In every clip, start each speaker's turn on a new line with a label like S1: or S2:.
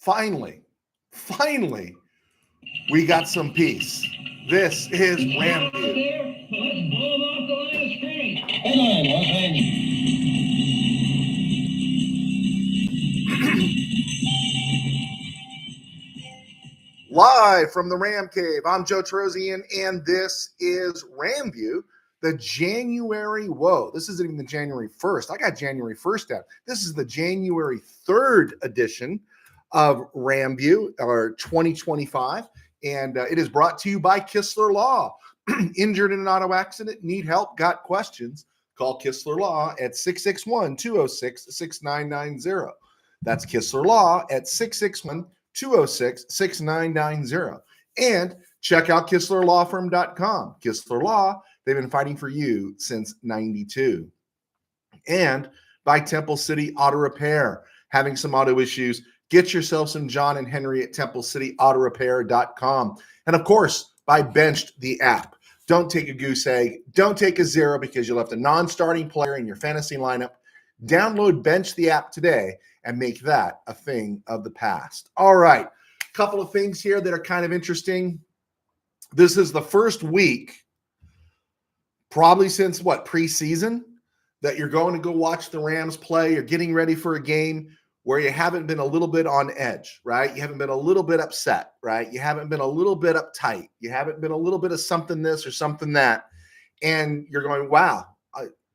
S1: finally, we got some peace. This is RamView. Live from the RamCave, I'm Joe Terosian, and this is RamView, the January, this isn't even the January 1st. I got January 1st out. This is the January 3rd edition of RamView, or 2025, and it is brought to you by Kistler Law. Injured in an auto accident, need help, got questions, call Kistler Law at 661-206-6990. That's Kistler Law at 661-206-6990. And check out KistlerLawFirm.com. Kistler Law, they've been fighting for you since 92. And by Temple City Auto Repair, having some auto issues, get yourself some John and Henry at TempleCityAutoRepair.com. And of course, by Benched, the app. Don't take a goose egg. Don't take a zero because you left a non-starting player in your fantasy lineup. Download Bench the app today and make that a thing of the past. All right, a couple of things here that are kind of interesting. This is the first week, probably since preseason, that you're going to go watch the Rams play. You're getting ready for a game where you haven't been a little bit on edge, right? You haven't been a little bit upset, right? You haven't been a little bit uptight. You haven't been a little bit of something this or something that. And you're going, wow,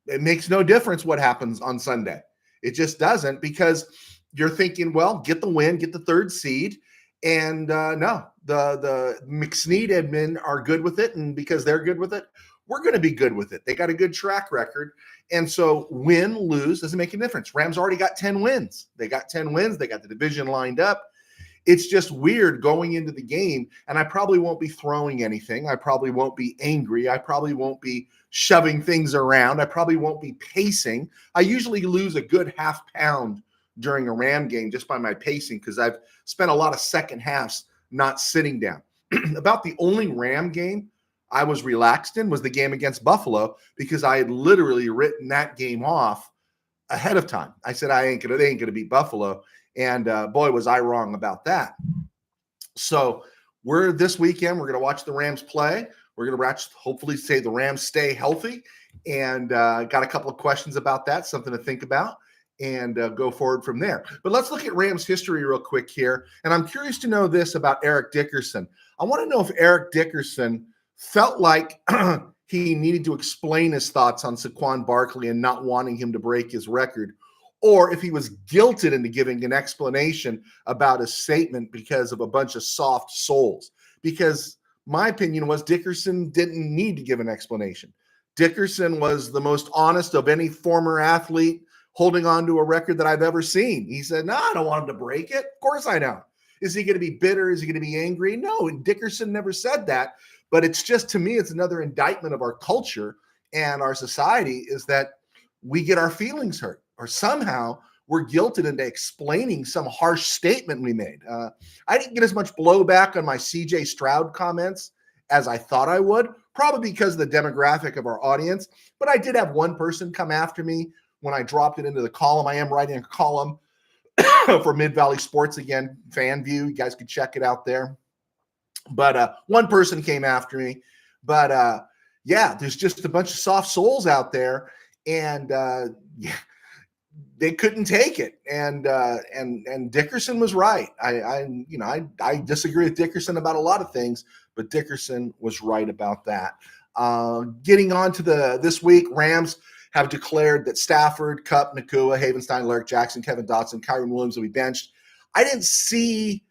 S1: it makes no difference what happens on Sunday. It just doesn't, because you're thinking, well, get the win, get the third seed. And no, the McSnead admin are good with it. And because they're good with it, we're going to be good with it. They got a good track record. And so win, lose, doesn't make a difference. Rams already got 10 wins. They got 10 wins. They got the division lined up. It's just weird going into the game. And I probably won't be throwing anything. I probably won't be angry. I probably won't be shoving things around. I probably won't be pacing. I usually lose a good half pound during a Ram game just by my pacing, because I've spent a lot of second halves not sitting down. About the only Ram game I was relaxed in was the game against Buffalo, because I had literally written that game off ahead of time. I said, they ain't gonna beat Buffalo. And boy, was I wrong about that. So this weekend, we're going to watch the Rams play. We're going to hopefully say the Rams stay healthy, and got a couple of questions about that, something to think about, and go forward from there. But let's look at Rams history real quick here. And I'm curious to know this about Eric Dickerson. I want to know if Eric Dickerson felt like he needed to explain his thoughts on Saquon Barkley and not wanting him to break his record, or if he was guilted into giving an explanation about his statement because of a bunch of soft souls. Because my opinion was Dickerson didn't need to give an explanation. Dickerson was the most honest of any former athlete holding on to a record that I've ever seen. He said, no, I don't want him to break it. Of course I don't. Is he going to be bitter? Is he going to be angry? No, Dickerson never said that. But it's just, to me, it's another indictment of our culture and our society, is that we get our feelings hurt, or somehow we're guilted into explaining some harsh statement we made. I didn't get as much blowback on my CJ Stroud comments as I thought I would, probably because of the demographic of our audience. But I did have one person come after me when I dropped it into the column. I am writing a column for Mid-Valley Sports again, FanView. You guys could check it out there. But one person came after me. But yeah, there's just a bunch of soft souls out there, and they couldn't take it. And Dickerson was right. I disagree with Dickerson about a lot of things, but Dickerson was right about that. Getting on to this week, Rams have declared that Stafford, Kupp, Nakua, Havenstein, Larry Jackson, Kevin Dotson, Kyren Williams will be benched. I didn't see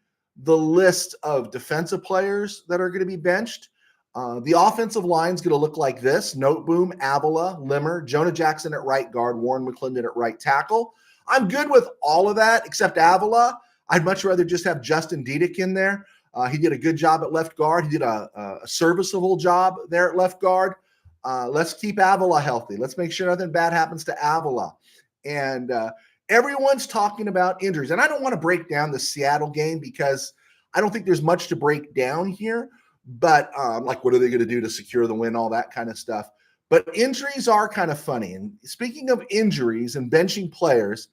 S1: the list of defensive players that are going to be benched. The offensive line is going to look like this: Noteboom, Avila, Limmer, Jonah Jackson at right guard, Warren McClendon at right tackle. I'm good with all of that except Avila. I'd much rather just have Justin Diedick in there. He did a good job at left guard. He did a serviceable job there at left guard. Let's keep Avila healthy. Let's make sure nothing bad happens to Avila. And everyone's talking about injuries. And I don't want to break down the Seattle game because I don't think there's much to break down here. But like, what are they going to do to secure the win, all that kind of stuff. But injuries are kind of funny. And speaking of injuries and benching players,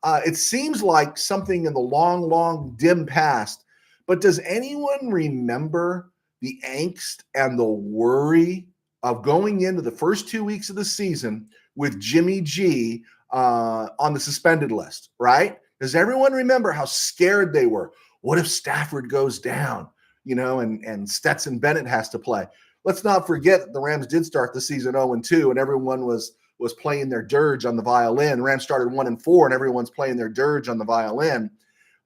S1: It seems like something in the long, long, dim past. But does anyone remember the angst and the worry of going into the first 2 weeks of the season with Jimmy G on the suspended list, right? Does everyone remember how scared they were? What if Stafford goes down, and Stetson Bennett has to play? Let's not forget that the Rams did start the season 0-2, and everyone was playing their dirge on the violin. Rams started 1-4, and everyone's playing their dirge on the violin.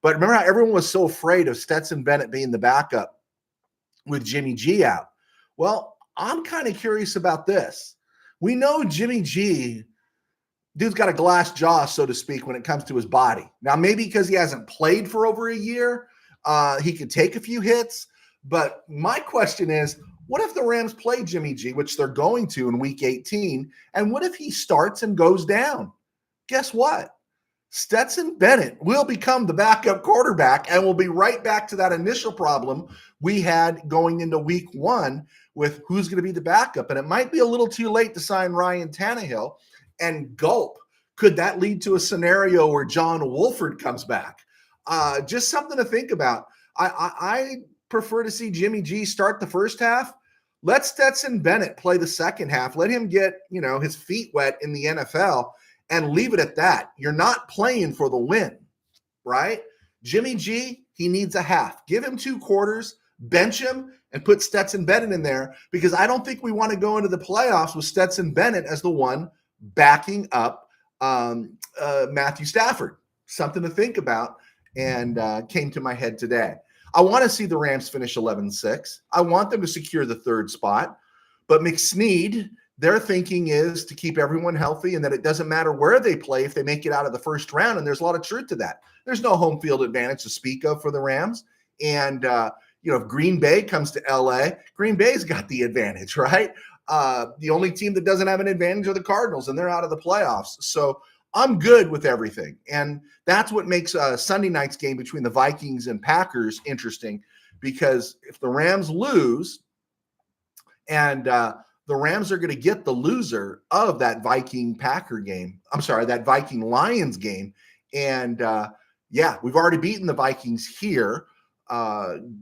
S1: But remember how everyone was so afraid of Stetson Bennett being the backup with Jimmy G out? Well, I'm kind of curious about this. We know Jimmy G, dude's got a glass jaw, so to speak, when it comes to his body. Now, maybe because he hasn't played for over a year, he could take a few hits. But my question is, what if the Rams play Jimmy G, which they're going to in week 18, and what if he starts and goes down? Guess what? Stetson Bennett will become the backup quarterback, and we'll be right back to that initial problem we had going into week 1 with who's going to be the backup. And it might be a little too late to sign Ryan Tannehill, and gulp. Could that lead to a scenario where John Wolford comes back? Just something to think about. I prefer to see Jimmy G start the first half. Let Stetson Bennett play the second half. Let him get, his feet wet in the NFL and leave it at that. You're not playing for the win, right? Jimmy G, he needs a half. Give him 2 quarters, bench him, and put Stetson Bennett in there, because I don't think we want to go into the playoffs with Stetson Bennett as the one backing up Matthew Stafford. Something to think about, and came to my head today. I want to see the Rams finish 11-6. I want them to secure the 3rd spot. But McSneed, their thinking is to keep everyone healthy, and that it doesn't matter where they play if they make it out of the first round. And there's a lot of truth to that. There's no home field advantage to speak of for the Rams. And, if Green Bay comes to LA, Green Bay's got the advantage, right? The only team that doesn't have an advantage are the Cardinals, and they're out of the playoffs. So I'm good with everything. And that's what makes Sunday night's game between the Vikings and Packers interesting, because if the Rams lose, and the Rams are going to get the loser of that Viking-Packer game. I'm sorry, that Viking-Lions game. And, we've already beaten the Vikings here.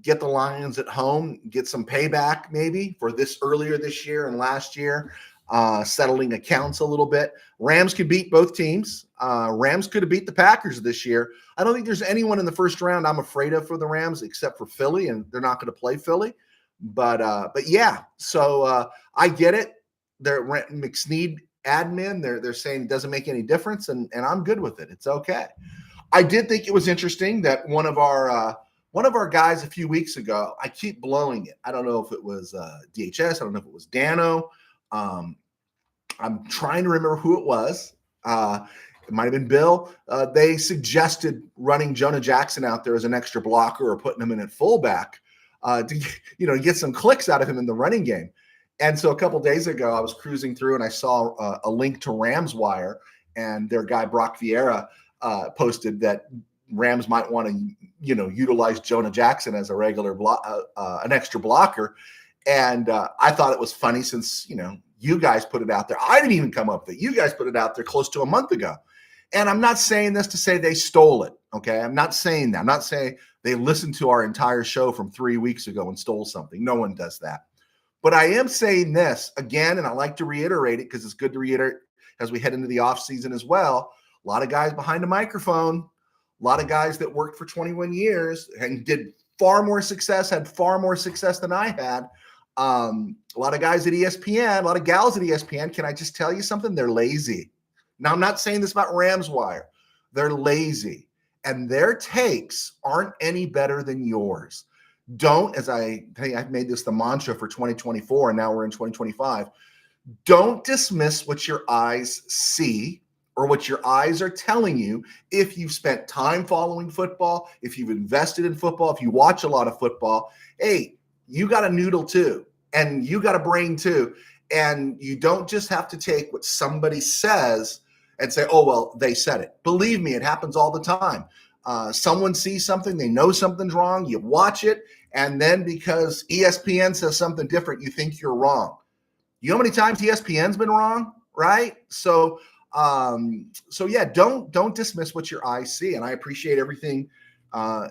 S1: Get the Lions at home, get some payback maybe for this earlier this year and last year, settling accounts a little bit. Rams could beat both teams. Rams could have beat the Packers this year. I don't think there's anyone in the first round I'm afraid of for the Rams except for Philly, and they're not going to play Philly. But yeah, so I get it. They're McSneed admin. They're saying it doesn't make any difference, and I'm good with it. It's okay. I did think it was interesting that one of our guys a few weeks ago, I keep blowing it. I don't know if it was DHS. I don't know if it was Dano. I'm trying to remember who it was. It might have been Bill. They suggested running Jonah Jackson out there as an extra blocker or putting him in at fullback to get some clicks out of him in the running game. And so a couple days ago, I was cruising through and I saw a link to Rams Wire, and their guy Brock Vieira posted that Rams might want to, utilize Jonah Jackson as a regular an extra blocker. And I thought it was funny since, you guys put it out there. I didn't even come up with it. You guys put it out there close to a month ago. And I'm not saying this to say they stole it. Okay. I'm not saying that. I'm not saying they listened to our entire show from 3 weeks ago and stole something. No one does that. But I am saying this again, and I like to reiterate it because it's good to reiterate as we head into the offseason as well. A lot of guys behind a microphone, a lot of guys that worked for 21 years and had far more success than I had. A lot of guys at ESPN, a lot of gals at ESPN. Can I just tell you something? They're lazy. Now, I'm not saying this about Rams Wire. They're lazy, and their takes aren't any better than yours. Don't, as I think I've made this the mantra for 2024, and now we're in 2025, don't dismiss what your eyes see or what your eyes are telling you if you've spent time following football, if you've invested in football, if you watch a lot of football. Hey, you got a noodle too, and you got a brain too, and you don't just have to take what somebody says and say, oh, well, they said it. Believe me, it happens all the time. Someone sees something, they know something's wrong, you watch it, and then because ESPN says something different, you think you're wrong. You know how many times ESPN's been wrong, right? So So yeah, don't dismiss what your eyes see. And I appreciate everything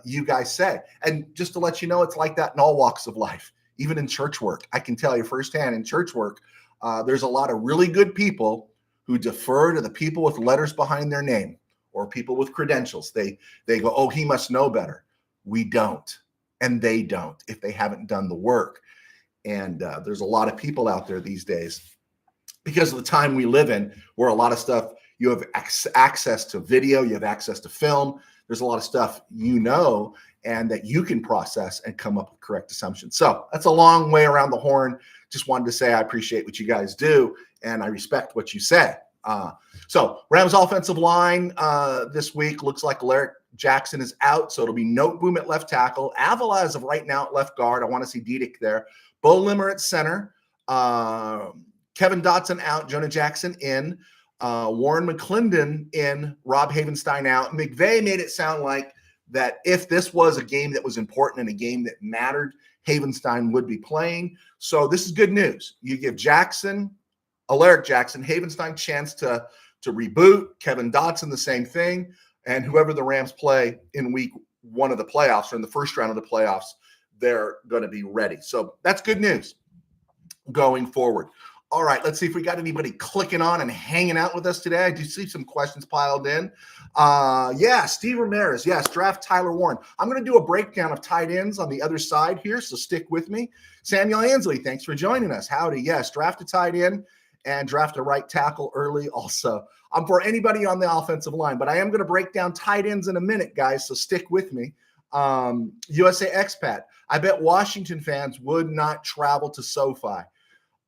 S1: you guys say. And just to let you know, it's like that in all walks of life, even in church work. I can tell you firsthand in church work, there's a lot of really good people who defer to the people with letters behind their name or people with credentials. They go, oh, he must know better. We don't. And they don't if they haven't done the work. And there's a lot of people out there these days, because of the time we live in, where a lot of stuff, you have access to video, you have access to film. There's a lot of stuff and that you can process and come up with correct assumptions. So that's a long way around the horn. Just wanted to say I appreciate what you guys do, and I respect what you say. So Rams offensive line this week looks like Alaric Jackson is out, so it'll be Noteboom at left tackle. Avila as of right now at left guard. I want to see Diedick there. Bo Limmer at center. Kevin Dotson out. Jonah Jackson in. Warren McClendon in. Rob Havenstein out. McVay made it sound like that if this was a game that was important and a game that mattered, Havenstein would be playing. So this is good news. You give Alaric Jackson, Havenstein chance to reboot. Kevin Dotson, the same thing. And whoever the Rams play in week 1 of the playoffs or in the first round of the playoffs, they're going to be ready. So that's good news going forward. All right, let's see if we got anybody clicking on and hanging out with us today. I do see some questions piled in. Steve Ramirez. Yes, draft Tyler Warren. I'm going to do a breakdown of tight ends on the other side here, so stick with me. Samuel Ansley, thanks for joining us. Howdy. Yes, draft a tight end and draft a right tackle early also. I'm for anybody on the offensive line, but I am going to break down tight ends in a minute, guys, so stick with me. USA expat. I bet Washington fans would not travel to SoFi.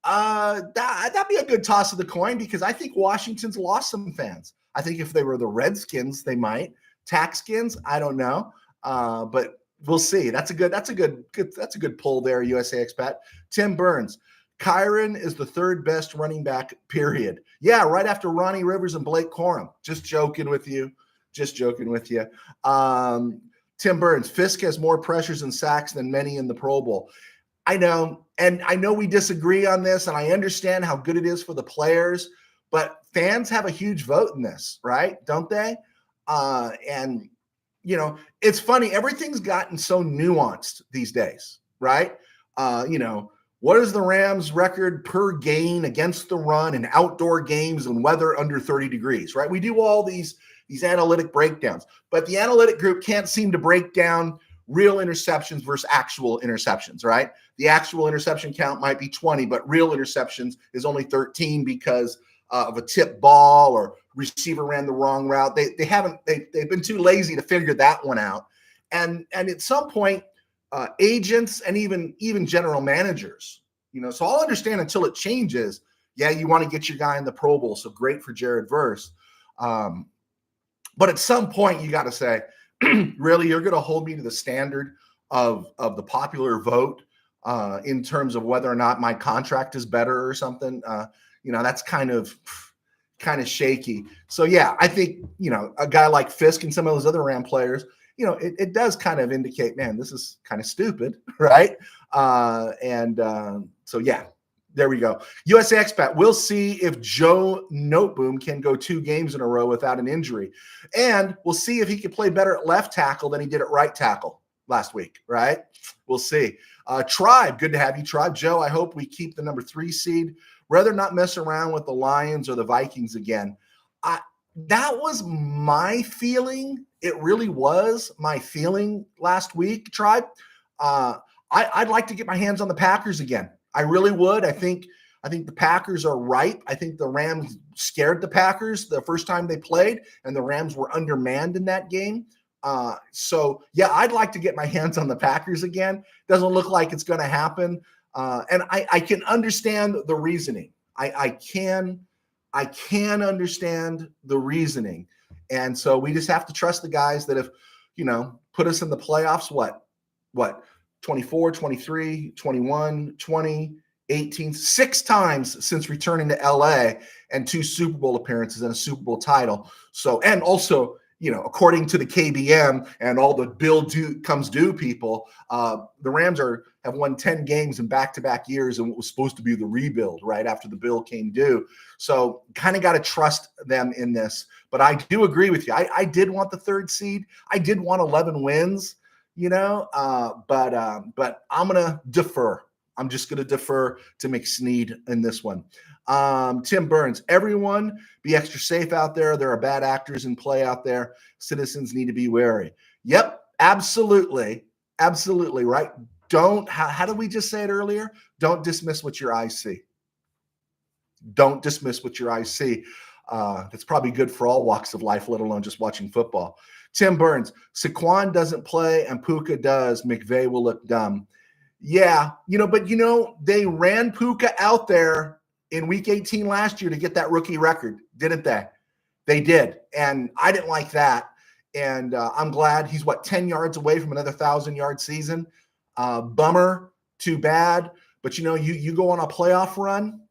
S1: That'd be a good toss of the coin, because I think Washington's lost some fans. I think if they were the Redskins, they might. Taxskins, I don't know. But we'll see. That's a good pull there, USA expat. Tim Burns. Kyron is the third best running back, period. Yeah, right after Ronnie Rivers and Blake Corum. Just joking with you. Tim Burns. Fisk has more pressures and sacks than many in the Pro Bowl. I know, and I know we disagree on this, and I understand how good it is for the players, but fans have a huge vote in this, right? Don't they? And, it's funny. Everything's gotten so nuanced these days, right? What is the Rams' record per gain against the run in outdoor games and weather under 30 degrees, right? We do all these analytic breakdowns, but the analytic group can't seem to break down real interceptions versus actual interceptions, right? The actual interception count might be 20, but real interceptions is only 13 because of a tip ball or receiver ran the wrong route. They've been too lazy to figure that one out. And at some point, agents and even general managers, so I'll understand until it changes. Yeah, you want to get your guy in the Pro Bowl, so great for Jared Verse. But at some point, you got to say, really, you're going to hold me to the standard of the popular vote in terms of whether or not my contract is better or something? That's kind of shaky. So yeah, I think a guy like Fisk and some of those other Ram players, it does kind of indicate, man, this is kind of stupid, right? So yeah, there we go. USA expat. We'll see if Joe Noteboom can go 2 games in a row without an injury. And we'll see if he can play better at left tackle than he did at right tackle last week, right? We'll see. Tribe, good to have you, Tribe. Joe, I hope we keep the number 3 seed. Rather not mess around with the Lions or the Vikings again. That was my feeling. It really was my feeling last week, Tribe. I'd like to get my hands on the Packers again. I really would. I think the Packers are ripe. I think the Rams scared the Packers the first time they played, and the Rams were undermanned in that game. So yeah, I'd like to get my hands on the Packers again. Doesn't look like it's going to happen. And I can understand the reasoning. I can understand the reasoning. And so we just have to trust the guys that have, put us in the playoffs. What 24, 23, 21, 20, 18, 6 times since returning to LA, and 2 Super Bowl appearances and a Super Bowl title. So, and also according to the KBM and all the bill comes due people, the Rams have won 10 games in back-to-back years and what was supposed to be the rebuild right after the bill came due. So kind of got to trust them in this. But I do agree with you. I did want the 3rd seed. I did want 11 wins, but I'm going to defer. I'm just going to defer to McSneed in this one. Tim Burns, everyone be extra safe out there. There are bad actors in play out there. Citizens need to be wary. Yep, absolutely. Absolutely, right? How did we just say it earlier? Don't dismiss what your eyes see. Don't dismiss what your eyes see. That's probably good for all walks of life, let alone just watching football. Tim Burns, Saquon doesn't play and Puka does. McVay will look dumb. Yeah, but they ran Puka out there in week 18 last year to get that rookie record, didn't they? They did. And I didn't like that. And I'm glad he's 10 yards away from another 1,000-yard season. Bummer, too bad. But you go on a playoff run,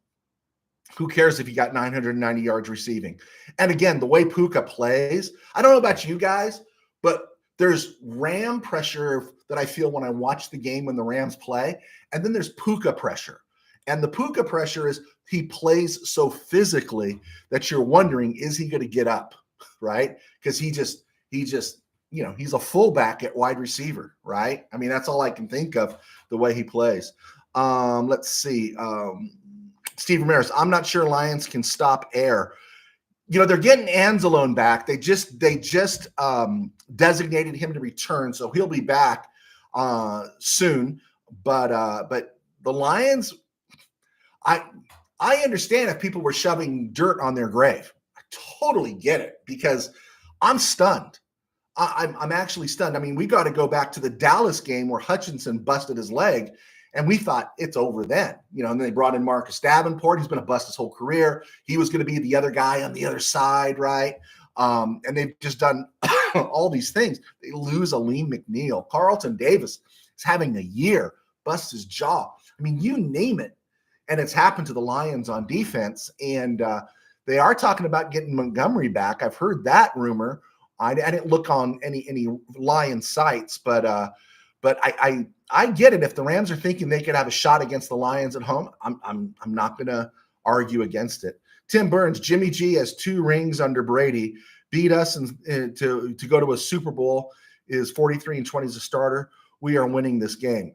S1: who cares if you got 990 yards receiving? And again, the way Puka plays, I don't know about you guys, but there's Ram pressure that I feel when I watch the game when the Rams play. And then there's Puka pressure. And the Puka pressure is he plays so physically that you're wondering, is he going to get up, right? Because he's a fullback at wide receiver, right? I mean, that's all I can think of the way he plays. Let's see. Steve Ramirez, I'm not sure Lions can stop air. They're getting Anzalone back. They just designated him to return, so he'll be back soon. But the Lions, I understand if people were shoving dirt on their grave. I totally get it because I'm stunned. I'm actually stunned. I mean, we got to go back to the Dallas game where Hutchinson busted his leg, and we thought it's over then. And then they brought in Marcus Davenport. He's been a bust his whole career. He was going to be the other guy on the other side, right? And they've just done all these things. They lose Aleem McNeil. Carlton Davis is having a year, busts his jaw. I mean, you name it. And it's happened to the Lions on defense. And they are talking about getting Montgomery back. I've heard that rumor. I didn't look on any Lion sites, but I get it. If the Rams are thinking they could have a shot against the Lions at home, I'm not going to argue against it. Tim Burns, Jimmy G has 2 rings under Brady. Beat us and to go to a Super Bowl is 43-20 as a starter. We are winning this game.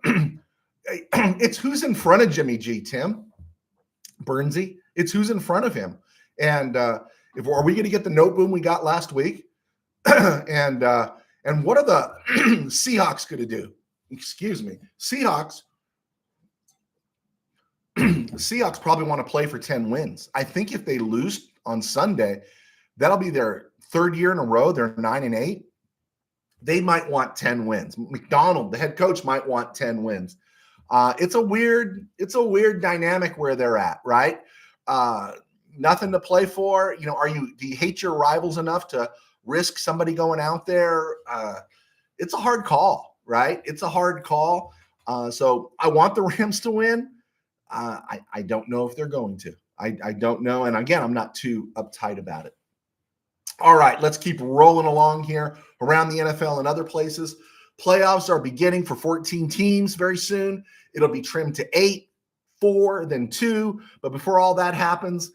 S1: It's who's in front of Jimmy G, Tim Burnsy. It's who's in front of him. And are we going to get the note boom we got last week? and what are the Seahawks going to do? Excuse me. Seahawks probably want to play for 10 wins. I think if they lose on Sunday, that'll be their 3rd year in a row. They're 9-8. They might want 10 wins. McDonald, the head coach, might want 10 wins. It's a weird dynamic where they're at, right? Nothing to play for. Do you hate your rivals enough to risk somebody going out there? It's a hard call, right? It's a hard call. So I want the Rams to win. I don't know if they're going to. I don't know. And again, I'm not too uptight about it. All right, let's keep rolling along here around the NFL and other places. Playoffs are beginning for 14 teams very soon. It'll be trimmed to 8, 4, then 2. But before all that happens,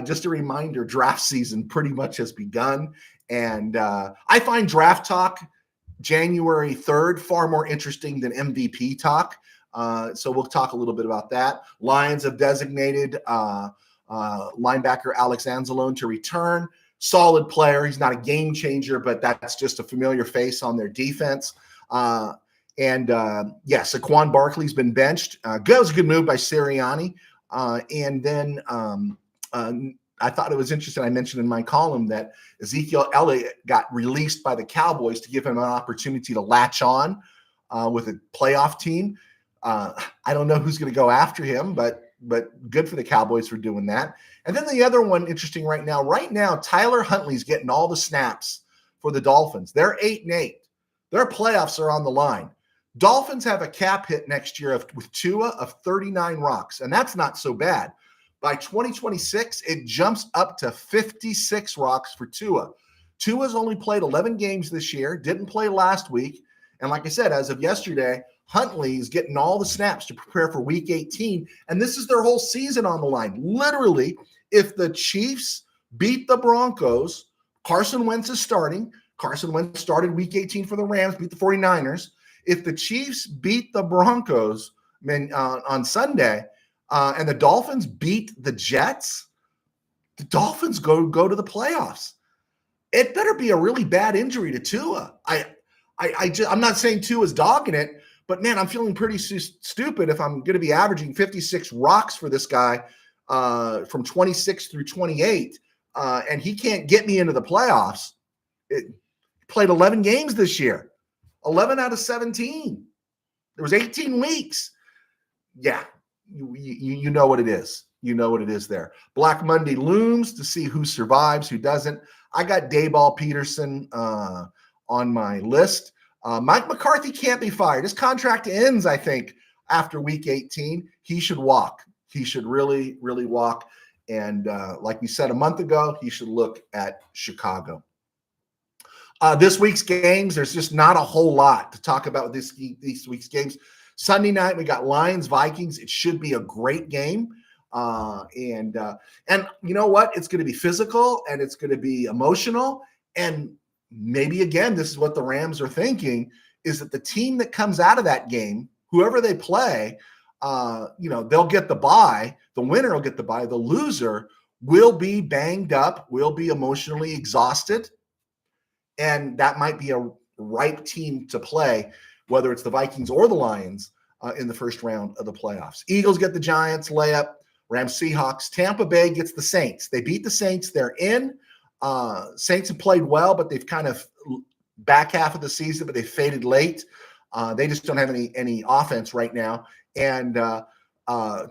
S1: just a reminder, draft season pretty much has begun. And I find draft talk January 3rd far more interesting than MVP talk. So we'll talk a little bit about that. Lions have designated linebacker Alex Anzalone to return. Solid player. He's not a game changer, but that's just a familiar face on their defense. Saquon Barkley's been benched. That was a good move by Sirianni. And then I thought it was interesting. I mentioned in my column that Ezekiel Elliott got released by the Cowboys to give him an opportunity to latch on with a playoff team. I don't know who's going to go after him, but good for the Cowboys for doing that. And then the other one interesting right now, Tyler Huntley's getting all the snaps for the Dolphins. They're 8-8. Their playoffs are on the line. Dolphins have a cap hit next year with Tua of 39 rocks, and that's not so bad. By 2026, it jumps up to 56 rocks for Tua. Tua's only played 11 games this year, didn't play last week. And like I said, as of yesterday, Huntley is getting all the snaps to prepare for week 18. And this is their whole season on the line. Literally, if the Chiefs beat the Broncos, Carson Wentz is starting. Carson Wentz started week 18 for the Rams, beat the 49ers. If the Chiefs beat the Broncos on Sunday and the Dolphins beat the Jets, the Dolphins go to the playoffs. It better be a really bad injury to Tua. I'm not saying Tua's dogging it, but man, I'm feeling pretty stupid if I'm going to be averaging 56 rocks for this guy from 26 through 28, and he can't get me into the playoffs. Played 11 games this year, 11 out of 17. There was 18 weeks. Yeah, you know what it is. You know what it is there. Black Monday looms to see who survives, who doesn't. I got Dayball Peterson on my list. Mike McCarthy can't be fired. His contract ends, I think, after week 18. He should walk. He should really, really walk. And like we said a month ago, he should look at Chicago. This week's games, there's just not a whole lot to talk about with this week's games. Sunday night, we got Lions, Vikings. It should be a great game. And you know what? It's going to be physical and it's going to be emotional. And maybe, again, this is what the Rams are thinking, is that the team that comes out of that game, whoever they play, they'll get the bye. The winner will get the bye. The loser will be banged up, will be emotionally exhausted. And that might be a ripe team to play, whether it's the Vikings or the Lions in the first round of the playoffs. Eagles get the Giants, layup. Rams, Seahawks. Tampa Bay gets the Saints. They beat the Saints. They're in. Saints have played well, but they've kind of back half of the season, but they faded late. They just don't have any offense right now. And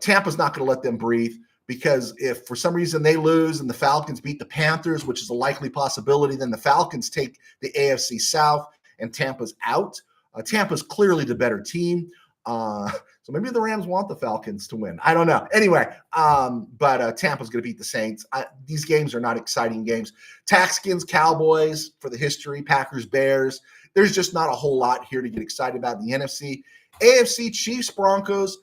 S1: Tampa's not going to let them breathe, because if for some reason they lose and the Falcons beat the Panthers, which is a likely possibility, then the Falcons take the AFC South and Tampa's out. Tampa's clearly the better team. So maybe the Rams want the Falcons to win. I don't know. Anyway, but Tampa's going to beat the Saints. These games are not exciting games. Texans, Cowboys for the history, Packers, Bears. There's just not a whole lot here to get excited about in the NFC. AFC, Chiefs, Broncos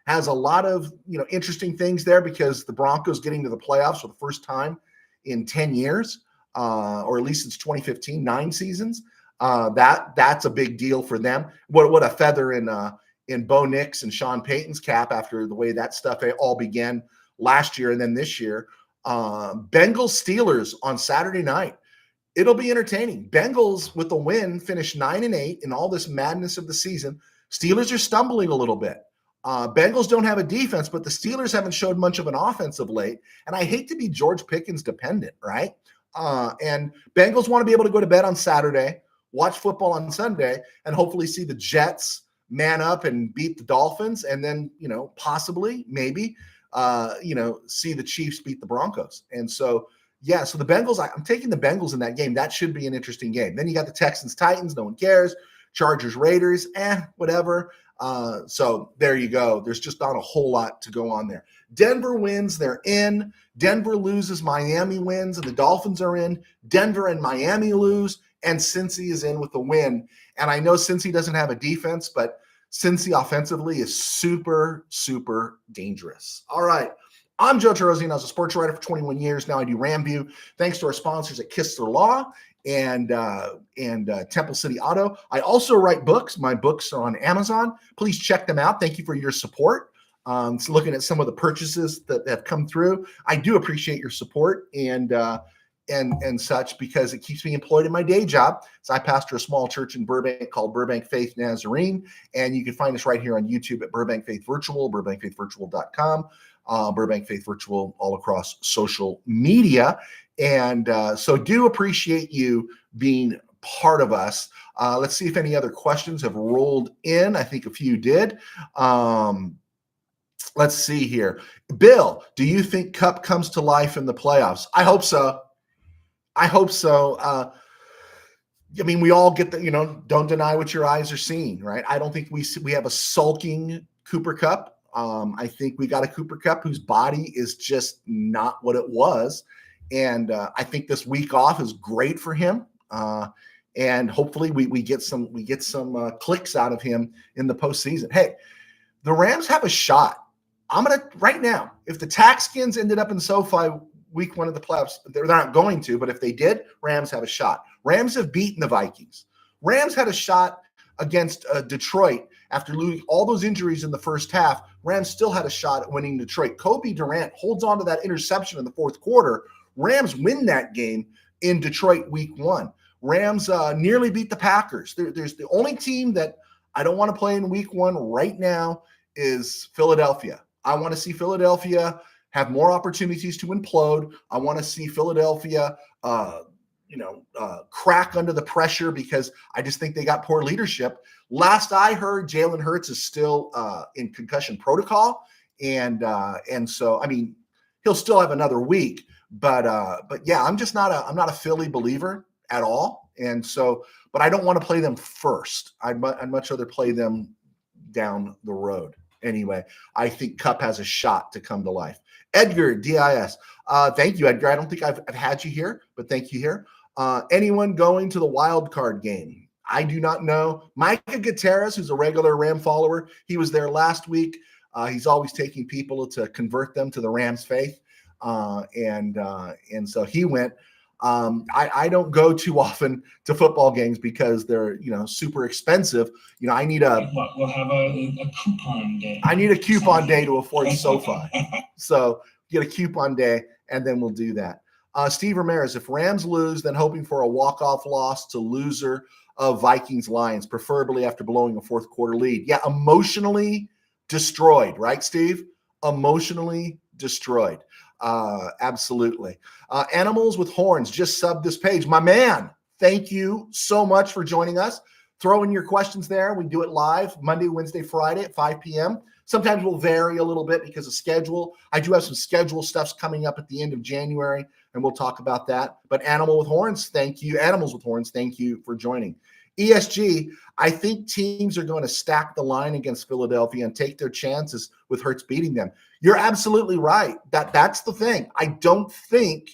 S1: has a lot of interesting things there, because the Broncos getting to the playoffs for the first time in 10 years, or at least since 2015, 9 seasons. That's a big deal for them. What a feather in Bo Nix and Sean Payton's cap after the way that stuff all began last year and then this year. Bengals Steelers on Saturday night. It'll be entertaining. Bengals with the win finished 9-8 in all this madness of the season. Steelers are stumbling a little bit. Bengals don't have a defense, but the Steelers haven't showed much of an offense of late. And I hate to be George Pickens dependent, right? And Bengals want to be able to go to bed on Saturday, watch football on Sunday, and hopefully see the Jets man up and beat the Dolphins, and then, possibly, maybe, see the Chiefs beat the Broncos. And so, yeah, so the Bengals, I'm taking the Bengals in that game. That should be an interesting game. Then you got the Texans, Titans, no one cares. Chargers, Raiders, whatever. So there you go. There's just not a whole lot to go on there. Denver wins, they're in. Denver loses, Miami wins, and the Dolphins are in. Denver and Miami lose, and Cincy is in with the win. And I know Cincy doesn't have a defense, but Cincy offensively is super, super dangerous. All right. I'm Joe Terosian. I was a sports writer for 21 years. Now I do RamView. Thanks to our sponsors at Kistler Law and Temple City Auto. I also write books. My books are on Amazon. Please check them out. Thank you for your support. So looking at some of the purchases that have come through, I do appreciate your support and such, because it keeps me employed in my day job. So I pastor a small church in Burbank called Burbank Faith Nazarene, and you can find us right here on YouTube at Burbank Faith Virtual, burbankfaithvirtual.com, Burbank Faith Virtual all across social media. And so do appreciate you being part of us. Let's see if any other questions have rolled in. I think a few did. Let's see here. Bill, do you think Kupp comes to life in the playoffs? I hope so. I hope so. I mean, we all get that, don't deny what your eyes are seeing, right? I don't think we have a sulking Cooper Kupp. I think we got a Cooper Kupp whose body is just not what it was. And I think this week off is great for him. And hopefully we get some clicks out of him in the postseason. Hey, the Rams have a shot. I'm gonna right now. If the Taxkins ended up in SoFi week 1 of the playoffs, they're not going to, but if they did, Rams have a shot. Rams have beaten the Vikings. Rams had a shot against Detroit after losing all those injuries in the first half. Rams still had a shot at winning Detroit. Kobe Durant holds on to that interception in the fourth quarter. Rams win that game in Detroit week 1. Rams nearly beat the Packers. There's the only team that I don't want to play in week 1 right now is Philadelphia. I want to see Philadelphia have more opportunities to implode. I want to see Philadelphia crack under the pressure because I just think they got poor leadership. Last I heard, Jalen Hurts is still in concussion protocol. And so, I mean, he'll still have another week, but yeah, I'm not a Philly believer at all. And so, but I don't want to play them first. I'd much rather play them down the road. Anyway, I think Kupp has a shot to come to life. Edgar, DIS. Thank you, Edgar. I don't think I've had you here, but thank you here. Anyone going to the wild card game? I do not know. Micah Gutierrez, who's a regular Ram follower, he was there last week. He's always taking people to convert them to the Rams faith. And so he went. I don't go too often to football games because they're, super expensive. I need
S2: we'll have a coupon day.
S1: I need a coupon day to afford SoFi. So get a coupon day and then we'll do that. Steve Ramirez, if Rams lose, then hoping for a walk-off loss to loser of Vikings Lions, preferably after blowing a fourth quarter lead. Yeah, emotionally destroyed, right, Steve? Emotionally destroyed. Absolutely. Animals with Horns just subbed this page. My man, thank you so much for joining us. Throw in your questions there. We do it live Monday, Wednesday, Friday at 5 p.m. Sometimes we'll vary a little bit because of schedule. I do have some schedule stuffs coming up at the end of January, and we'll talk about that. But Animals with Horns, thank you for joining. ESG, I think teams are going to stack the line against Philadelphia and take their chances with Hurts beating them. You're absolutely right. That's the thing. I don't think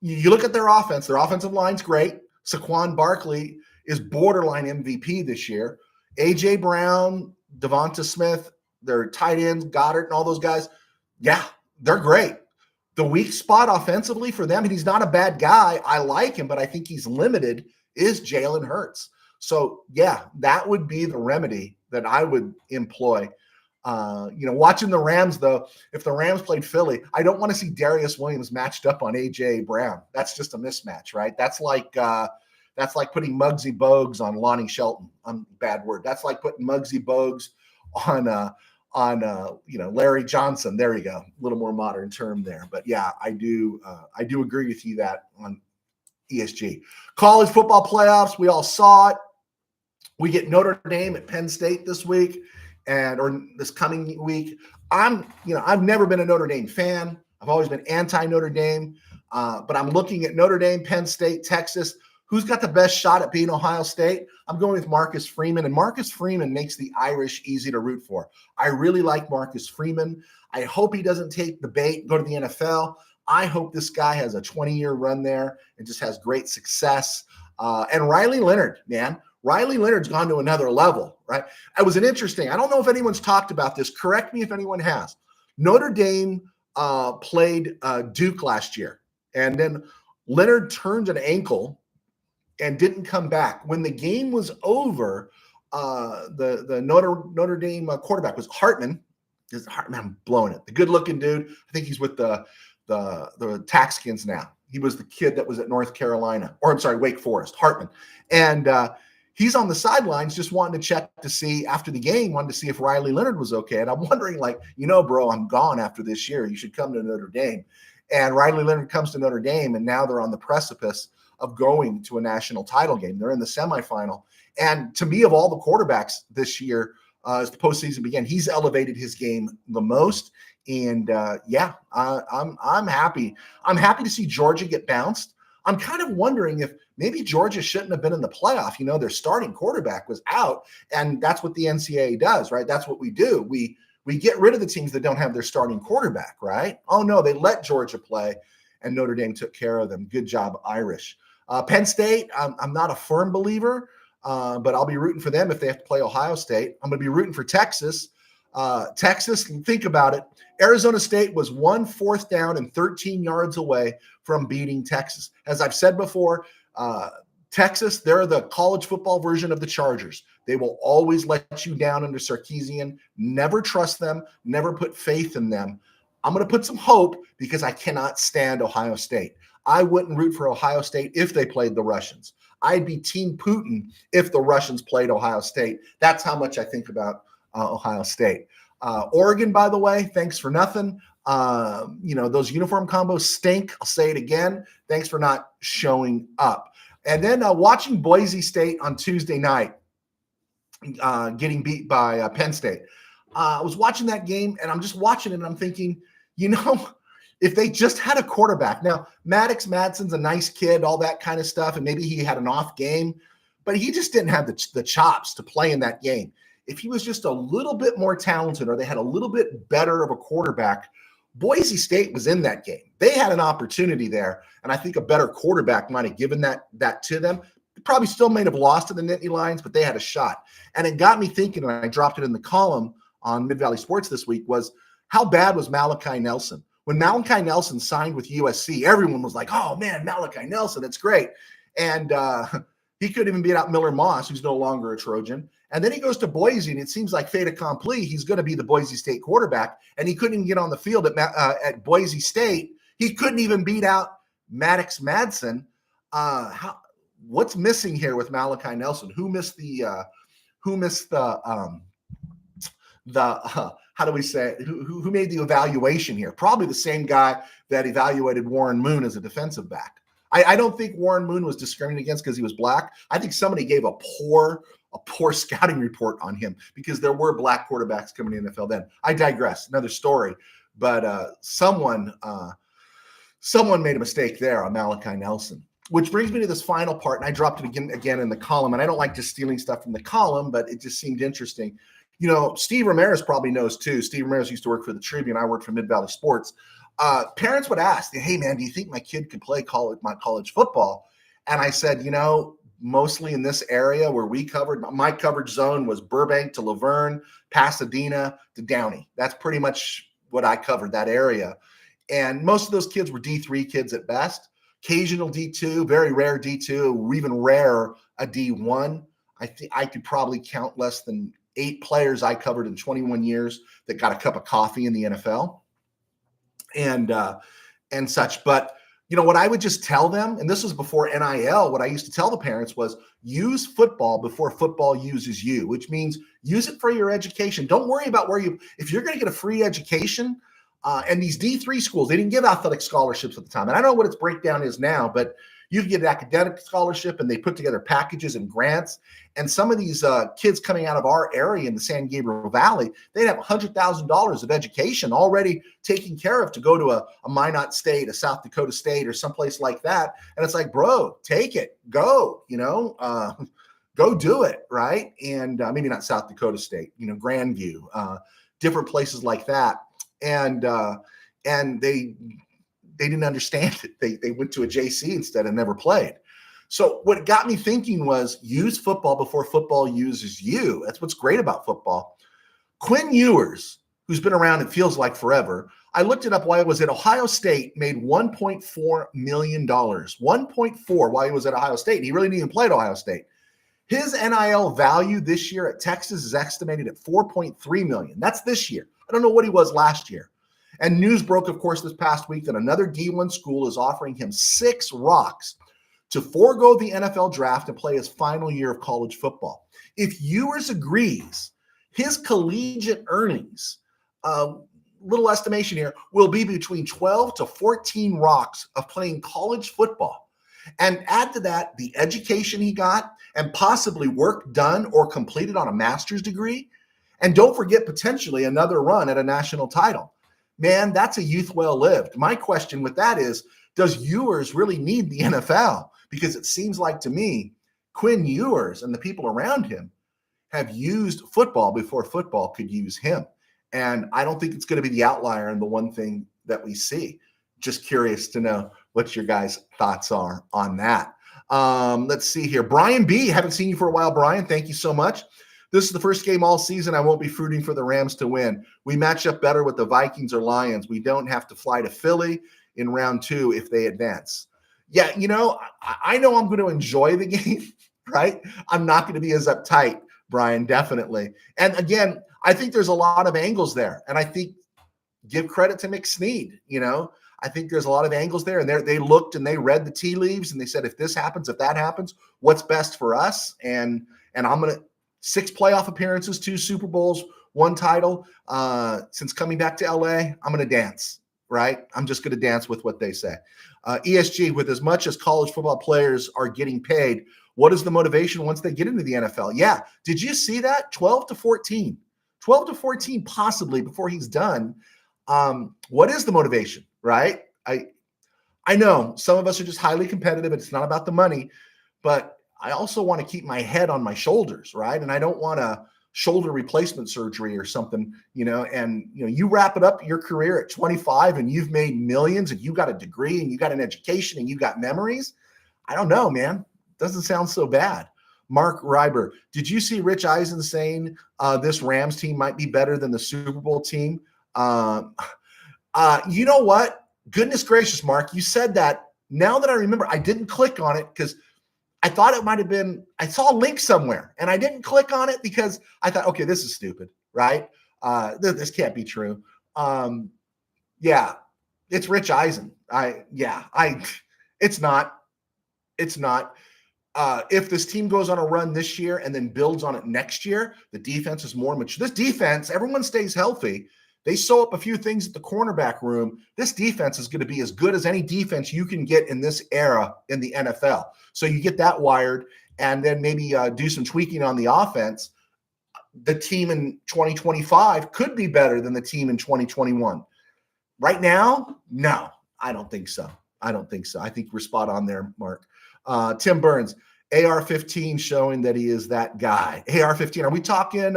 S1: you look at their offense. Their offensive line's great. Saquon Barkley is borderline MVP this year. A.J. Brown, Devonta Smith, their tight ends, Goddard, and all those guys, yeah, they're great. The weak spot offensively for them, and he's not a bad guy. I like him, but I think he's limited, is Jalen Hurts. So, yeah, that would be the remedy that I would employ. Watching the Rams, though, if the Rams played Philly, I don't want to see Darius Williams matched up on A.J. Brown. That's just a mismatch, right? That's like putting Muggsy Bogues on Lonnie Shelton. Bad word. That's like putting Muggsy Bogues on Larry Johnson. There you go. A little more modern term there. But yeah, I do agree with you that on ESG. College football playoffs, we all saw it. We get Notre Dame at Penn State this week or this coming week. I've never been a Notre Dame fan. I've always been anti-Notre Dame. But I'm looking at Notre Dame, Penn State, Texas. Who's got the best shot at beating Ohio State? I'm going with Marcus Freeman, and Marcus Freeman makes the Irish easy to root for. I really like Marcus Freeman. I hope he doesn't take the bait, go to the NFL. I hope this guy has a 20-year run there and just has great success. And Riley Leonard, man. Riley Leonard's gone to another level, right? It was I don't know if anyone's talked about this. Correct me if anyone has. Notre Dame played Duke last year, and then Leonard turned an ankle and didn't come back. When the game was over, the Notre Dame quarterback was Hartman. I'm blowing it. The good-looking dude. I think he's with the Taxkins now. He was the kid that was at North Carolina, Wake Forest, Hartman. And he's on the sidelines just wanting to check to see after the game, wanted to see if Riley Leonard was okay. And I'm wondering, bro, I'm gone after this year. You should come to Notre Dame. And Riley Leonard comes to Notre Dame, and now they're on the precipice of going to a national title game. They're in the semifinal. And to me, of all the quarterbacks this year, as the postseason began, he's elevated his game the most. And I'm happy. I'm happy to see Georgia get bounced. I'm kind of wondering if maybe Georgia shouldn't have been in the playoff. Their starting quarterback was out, and that's what the NCAA does, right? That's what we do. We get rid of the teams that don't have their starting quarterback, right? Oh no, they let Georgia play. and Notre Dame took care of them. Good job, Irish. Penn State, I'm not a firm believer, but I'll be rooting for them if they have to play Ohio State. I'm going to be rooting for Texas. Texas, think about it. Arizona State was 1 4th down and 13 yards away from beating Texas. As I've said before, Texas, they're the college football version of the Chargers. They will always let you down under Sarkisian. Never trust them. Never put faith in them. I'm going to put some hope because I cannot stand Ohio State. I wouldn't root for Ohio State if they played the Russians. I'd be Team Putin if the Russians played Ohio State. That's how much I think about Ohio State. Oregon, by the way, thanks for nothing. Those uniform combos stink. I'll say it again. Thanks for not showing up. And then watching Boise State on Tuesday night getting beat by Penn State. I was watching that game, and I'm just watching it, and I'm thinking, if they just had a quarterback. Now, Maddox Madsen's a nice kid, all that kind of stuff, and maybe he had an off game, but he just didn't have the chops to play in that game. If he was just a little bit more talented or they had a little bit better of a quarterback, Boise State was in that game. They had an opportunity there, and I think a better quarterback might have given that to them. They probably still may have lost to the Nittany Lions, but they had a shot. And it got me thinking, and I dropped it in the column on Mid-Valley Sports this week, was how bad was Malachi Nelson? When Malachi Nelson signed with USC, everyone was like, oh, man, Malachi Nelson, that's great. And he couldn't even beat out Miller Moss, who's no longer a Trojan. And then he goes to Boise, and it seems like fait accompli. He's going to be the Boise State quarterback, and he couldn't even get on the field at Boise State. He couldn't even beat out Maddox Madsen. What's missing here with Malachi Nelson? Who missed the how do we say it? Who made the evaluation here? Probably the same guy that evaluated Warren Moon as a defensive back. I don't think Warren Moon was discriminated against because he was black. I think somebody gave a poor scouting report on him because there were black quarterbacks coming in the NFL then. I digress. Another story. But someone made a mistake there on Malachi Nelson, which brings me to this final part. And I dropped it again in the column. And I don't like just stealing stuff from the column, but it just seemed interesting. Steve Ramirez probably knows too. Steve Ramirez used to work for the Tribune. I worked for Mid-Valley Sports. Parents would ask, hey, man, do you think my kid could play college football? And I said, mostly in this area where we covered, my coverage zone was Burbank to Laverne, Pasadena to Downey. That's pretty much what I covered, that area. And most of those kids were D3 kids at best. Occasional D2, very rare D2, even rarer a D1. I think I could probably count less than 8 players I covered in 21 years that got a cup of coffee in the NFL and such. But what I would just tell them, and this was before NIL, what I used to tell the parents was use football before football uses you, which means use it for your education. Don't worry about if you're going to get a free education, and these D3 schools, they didn't give athletic scholarships at the time. And I don't know what its breakdown is now, but you can get an academic scholarship, and they put together packages and grants. And some of these kids coming out of our area in the San Gabriel Valley, they'd have $100,000 of education already taken care of to go to a Minot State, a South Dakota State, or someplace like that. And it's like, bro, take it, go, go do it, right? And maybe not South Dakota State, Grandview, different places like that. And they didn't understand it. They went to a JC instead and never played. So what got me thinking was use football before football uses you. That's what's great about football. Quinn Ewers, who's been around, it feels like forever. I looked it up while I was at Ohio State, made $1.4 million. 1.4 while he was at Ohio State. He really didn't even play at Ohio State. His NIL value this year at Texas is estimated at $4.3 million. That's this year. I don't know what he was last year. And news broke, of course, this past week that another D1 school is offering him 6 rocks to forego the NFL draft and play his final year of college football. If Ewers agrees, his collegiate earnings, little estimation here, will be between 12 to 14 rocks of playing college football. And add to that the education he got and possibly work done or completed on a master's degree. And don't forget potentially another run at a national title. Man, that's a youth well lived. My question with that is, does Ewers really need the NFL? Because it seems like to me, Quinn Ewers and the people around him have used football before football could use him. And I don't think it's going to be the outlier and the one thing that we see. just curious to know what your guys' thoughts are on that. Let's see here. Brian B. Haven't seen you for a while, Brian. Thank you so much. This is the first game all season. I won't be rooting for the Rams to win. We match up better with the Vikings or Lions. We don't have to fly to Philly in round 2 if they advance. Yeah, I know I'm going to enjoy the game, right? I'm not going to be as uptight, Brian, definitely. And again, I think there's a lot of angles there. And I think give credit to McSnead, I think there's a lot of angles there. And they looked and they read the tea leaves and they said, if this happens, if that happens, what's best for us? And I'm going to 6 playoff appearances, 2 Super Bowls, 1 title. Since coming back to LA, I'm going to dance, right? I'm just going to dance with what they say. ESG, with as much as college football players are getting paid, what is the motivation once they get into the NFL? Yeah. Did you see that? 12 to 14 possibly before he's done. What is the motivation, right? I know some of us are just highly competitive and it's not about the money, but I also want to keep my head on my shoulders, right? And I don't want a shoulder replacement surgery or something, and you wrap it up your career at 25 and you've made millions and you got a degree and you got an education and you got memories. I don't know, man. Doesn't sound so bad. Mark Reiber, did you see Rich Eisen saying this Rams team might be better than the Super Bowl team? You know what? Goodness gracious, Mark, you said that. Now that I remember, I didn't click on it because I thought it might have been, I saw a link somewhere and I didn't click on it because I thought, okay, this is stupid, right? This can't be true. Yeah, it's Rich Eisen. It's not. If this team goes on a run this year and then builds on it next year, the defense is more mature. This defense, everyone stays healthy. They sew up a few things at the cornerback room. This defense is going to be as good as any defense you can get in this era in the NFL. So you get that wired and then maybe do some tweaking on the offense. The team in 2025 could be better than the team in 2021. Right now, no, I don't think so. I think we're spot on there, Mark. Tim Burns, AR-15 showing that he is that guy. AR-15, are we talking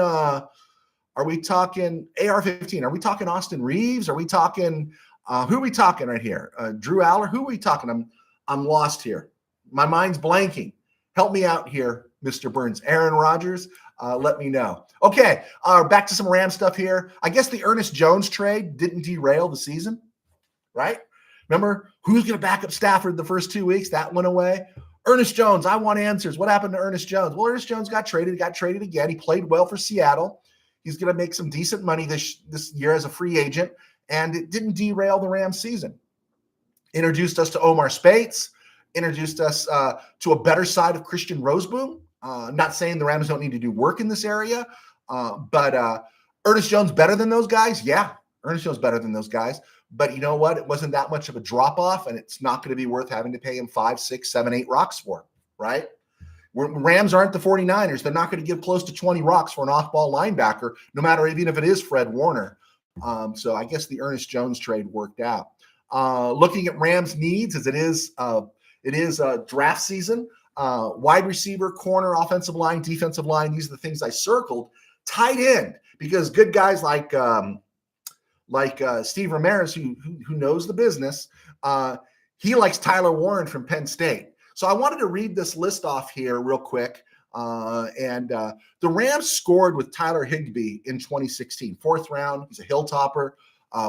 S1: AR-15? Are we talking Austin Reeves? Are we talking who are we talking right here? Drew Aller? Who are we talking? I'm lost here. My mind's blanking. Help me out here, Mr. Burns. Aaron Rodgers, let me know. Okay, back to some Ram stuff here. I guess the Ernest Jones trade didn't derail the season, right? Remember, who's going to back up Stafford the first 2 weeks? That went away. Ernest Jones, I want answers. What happened to Ernest Jones? Well, Ernest Jones got traded again. He played well for Seattle. He's going to make some decent money this year as a free agent, and it didn't derail the Rams season. Introduced us to Omar Spates, introduced us to a better side of Christian Roseboom. Not saying the Rams don't need to do work in this area, but Ernest Jones better than those guys? Yeah, Ernest Jones better than those guys. But you know what? It wasn't that much of a drop-off, and it's not going to be worth having to pay him 5, 6, 7, 8 rocks for, right? Rams aren't the 49ers. They're not going to give close to 20 rocks for an off-ball linebacker, no matter even if it is Fred Warner. So I guess the Ernest Jones trade worked out. Looking at Rams needs, as it is draft season, wide receiver, corner, offensive line, defensive line. These are the things I circled. Tight end, because good guys like Steve Ramirez, who knows the business, he likes Tyler Warren from Penn State. So I wanted to read this list off here real quick. The Rams scored with Tyler Higbee in 2016, 4th round. He's a Hilltopper,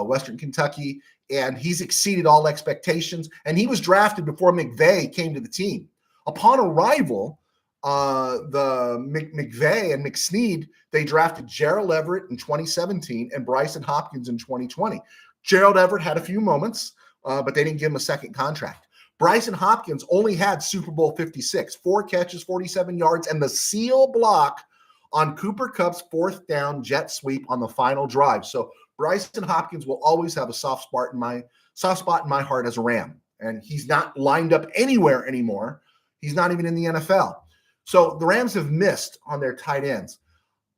S1: Western Kentucky, and he's exceeded all expectations. And he was drafted before McVay came to the team. Upon arrival, the McVay and McSnead, they drafted Gerald Everett in 2017 and Bryson Hopkins in 2020. Gerald Everett had a few moments, but they didn't give him a second contract. Bryson Hopkins only had Super Bowl 56, 4 catches, 47 yards, and the seal block on Cooper Kupp's 4th down jet sweep on the final drive. So Bryson Hopkins will always have a soft spot in my heart as a Ram. And he's not lined up anywhere anymore. He's not even in the NFL. So the Rams have missed on their tight ends.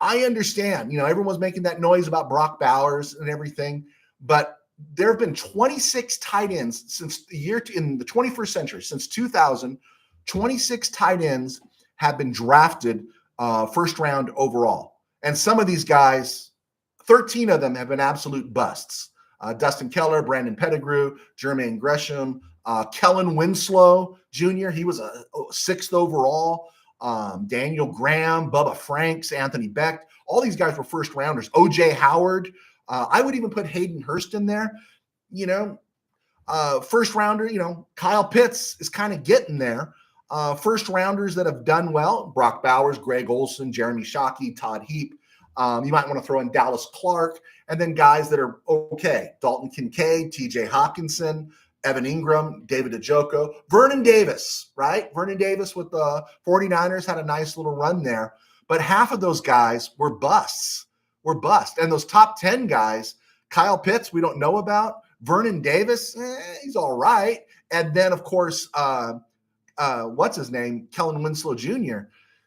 S1: I understand, everyone's making that noise about Brock Bowers and everything, but there have been 26 tight ends since in the 21st century, since 2000, 26 tight ends have been drafted first round overall. And some of these guys, 13 of them have been absolute busts. Dustin Keller, Brandon Pettigrew, Jermaine Gresham, Kellen Winslow Jr., he was a 6th overall. Daniel Graham, Bubba Franks, Anthony Beck, all these guys were first rounders. OJ Howard, I would even put Hayden Hurst in there. First rounder, Kyle Pitts is kind of getting there. First rounders that have done well: Brock Bowers, Greg Olson, Jeremy Shockey, Todd Heap. You might want to throw in Dallas Clark, and then guys that are okay: Dalton Kincaid, TJ Hawkinson, Evan Ingram, David Njoku, Vernon Davis, right? Vernon Davis with the 49ers had a nice little run there, but half of those guys were busts. And those top 10 guys, Kyle Pitts, we don't know about. Vernon Davis, he's all right. And then, of course, what's his name? Kellen Winslow Jr.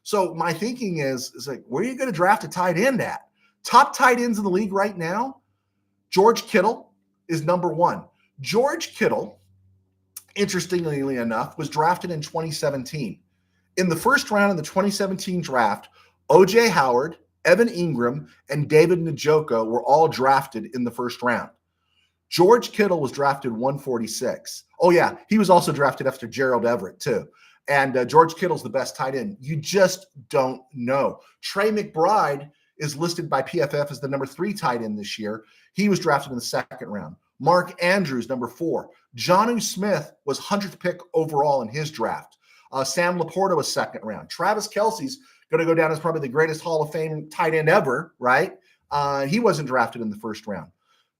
S1: So my thinking is like, where are you going to draft a tight end at? Top tight ends in the league right now, George Kittle is number 1. George Kittle, interestingly enough, was drafted in 2017. In the first round of the 2017 draft, OJ Howard, Evan Ingram, and David Njoku were all drafted in the first round. George Kittle was drafted 146. Oh, yeah, he was also drafted after Gerald Everett, too. And George Kittle's the best tight end. You just don't know. Trey McBride is listed by PFF as the number 3 tight end this year. He was drafted in the second round. Mark Andrews, number 4. Jonnu Smith was 100th pick overall in his draft. Sam Laporta was second round. Travis Kelce's going to go down as probably the greatest Hall of Fame tight end ever, right? He wasn't drafted in the first round.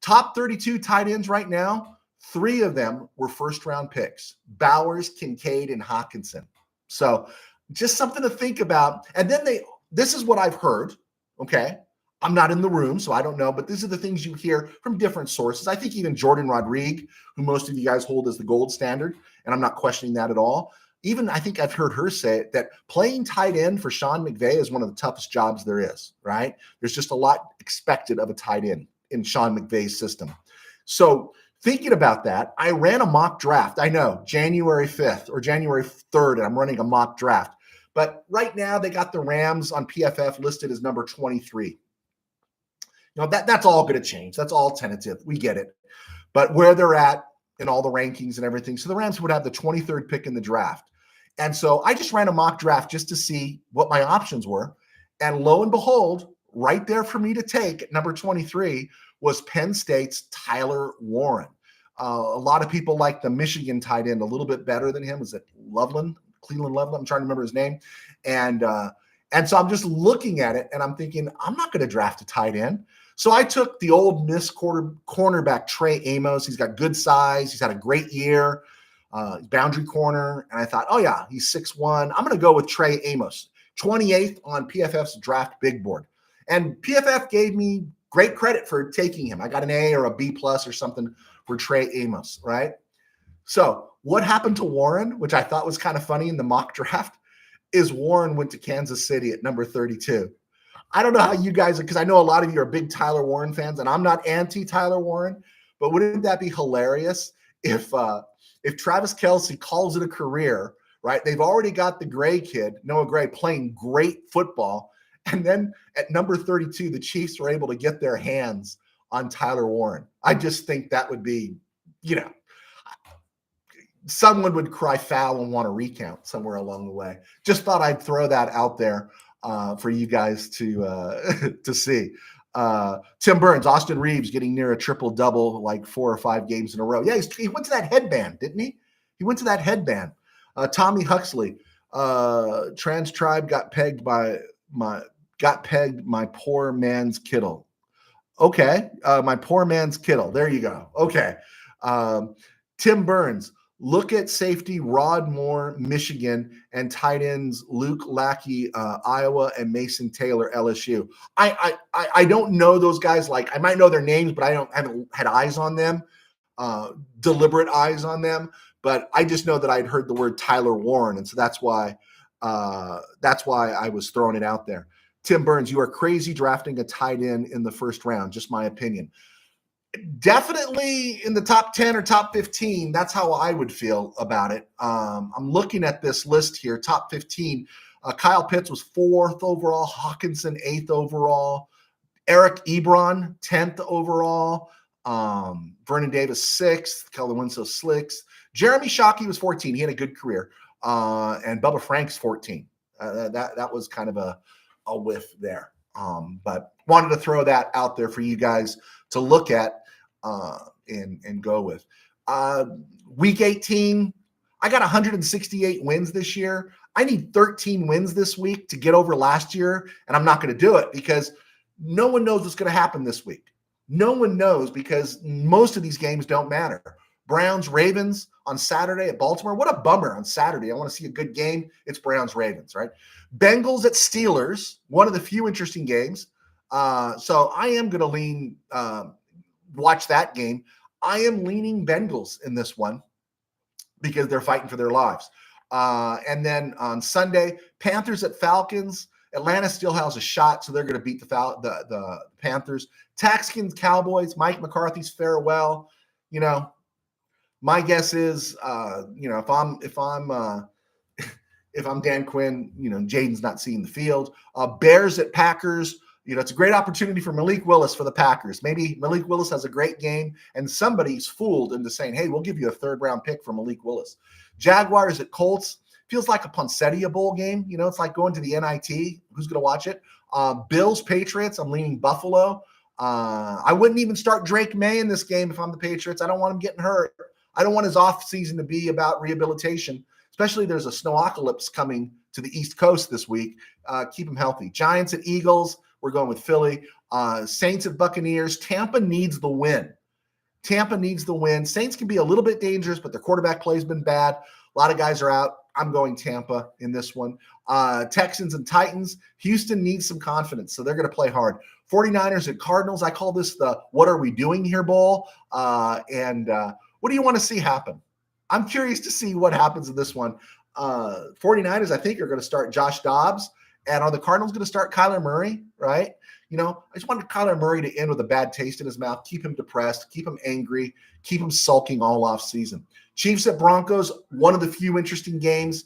S1: Top 32 tight ends right now, 3 of them were first-round picks: Bowers, Kincaid, and Hawkinson. So just something to think about. And then this is what I've heard, okay? I'm not in the room, so I don't know, but these are the things you hear from different sources. I think even Jordan Rodriguez, who most of you guys hold as the gold standard, and I'm not questioning that at all. Even I think I've heard her say it, that playing tight end for Sean McVay is one of the toughest jobs there is, right? There's just a lot expected of a tight end in Sean McVay's system. So thinking about that, I ran a mock draft. I know, January 5th or January 3rd, and I'm running a mock draft. But right now, they got the Rams on PFF listed as number 23. That's all going to change. That's all tentative. We get it. But where they're at in all the rankings and everything, so the Rams would have the 23rd pick in the draft. And so I just ran a mock draft just to see what my options were. And lo and behold, right there for me to take at number 23 was Penn State's Tyler Warren. A lot of people like the Michigan tight end a little bit better than him. Was it Cleveland Loveland? I'm trying to remember his name. And so I'm just looking at it and I'm thinking, I'm not going to draft a tight end. So I took the old Miss cornerback Trey Amos. He's got good size. He's had a great year. Boundary corner. And I thought, oh yeah, he's 6'1". I'm going to go with Trey Amos, 28th on PFF's draft big board. And PFF gave me great credit for taking him. I got an A or a B+ or something for Trey Amos, right? So what happened to Warren, which I thought was kind of funny in the mock draft, is Warren went to Kansas City at number 32. I don't know how you guys, because I know a lot of you are big Tyler Warren fans, and I'm not anti-Tyler Warren, but wouldn't that be hilarious if Travis Kelce calls it a career, right? They've already got the Gray kid, Noah Gray, playing great football, and then at number 32, the Chiefs were able to get their hands on Tyler Warren. I just think that would be, someone would cry foul and want to recount somewhere along the way. Just thought I'd throw that out there for you guys to see. Tim Burns, Austin Reeves getting near a triple-double like 4 or 5 games in a row. Yeah, he went to that headband, didn't he? He went to that headband. Tommy Huxley, trans tribe got pegged my poor man's Kittle. Okay, my poor man's Kittle. There you go. Okay. Tim Burns, look at safety Rod Moore, Michigan, and tight ends Luke Lackey, Iowa, and Mason Taylor, LSU. I don't know those guys. Like, I might know their names, but I haven't had eyes on them, deliberate eyes on them. But I just know that I'd heard the word Tyler Warren, and so that's why I was throwing it out there. Tim Burns, you are crazy drafting a tight end in the first round. Just my opinion. Definitely in the top 10 or top 15. That's how I would feel about it. I'm looking at this list here. Top 15. Kyle Pitts was 4th overall. Hawkinson 8th overall. Eric Ebron 10th overall. Vernon Davis 6th, Keller Winslow 6th. Jeremy Shockey was 14. He had a good career. And Bubba Frank's 14. That was kind of a whiff there. But wanted to throw that out there for you guys to look at and go with. Week 18, I got 168 wins this year. I need 13 wins this week to get over last year, and I'm not going to do it because no one knows what's going to happen this week. No one knows because most of these games don't matter. Browns, Ravens on Saturday at Baltimore. What a bummer on Saturday. I want to see a good game. It's Browns, Ravens, right? Bengals at Steelers, one of the few interesting games. So I am going to lean, watch that game. I am leaning Bengals in this one because they're fighting for their lives. And then on Sunday, Panthers at Falcons. Atlanta still has a shot, so they're going to beat the Panthers. Texans, Cowboys, Mike McCarthy's farewell. You know, my guess is, if I'm Dan Quinn, Jaden's not seeing the field. Bears at Packers. It's a great opportunity for Malik Willis for the Packers. Maybe Malik Willis has a great game, and somebody's fooled into saying, hey, we'll give you a third-round pick for Malik Willis. Jaguars at Colts. Feels like a Poncetia Bowl game. It's like going to the NIT. Who's going to watch it? Bills, Patriots. I'm leaning Buffalo. I wouldn't even start Drake May in this game if I'm the Patriots. I don't want him getting hurt. I don't want his offseason to be about rehabilitation, especially there's a snowocalypse coming to the East Coast this week. Keep him healthy. Giants at Eagles. We're going with Philly. Saints at Buccaneers. Tampa needs the win. Saints can be a little bit dangerous, but their quarterback play has been bad. A lot of guys are out. I'm going Tampa in this one. Texans and Titans. Houston needs some confidence, so they're going to play hard. 49ers and Cardinals. I call this the what are we doing here bowl. And what do you want to see happen? I'm curious to see what happens in this one. 49ers, I think, are going to start Josh Dobbs. And are the Cardinals going to start Kyler Murray, right? I just wanted Kyler Murray to end with a bad taste in his mouth, keep him depressed, keep him angry, keep him sulking all off season. Chiefs at Broncos, one of the few interesting games.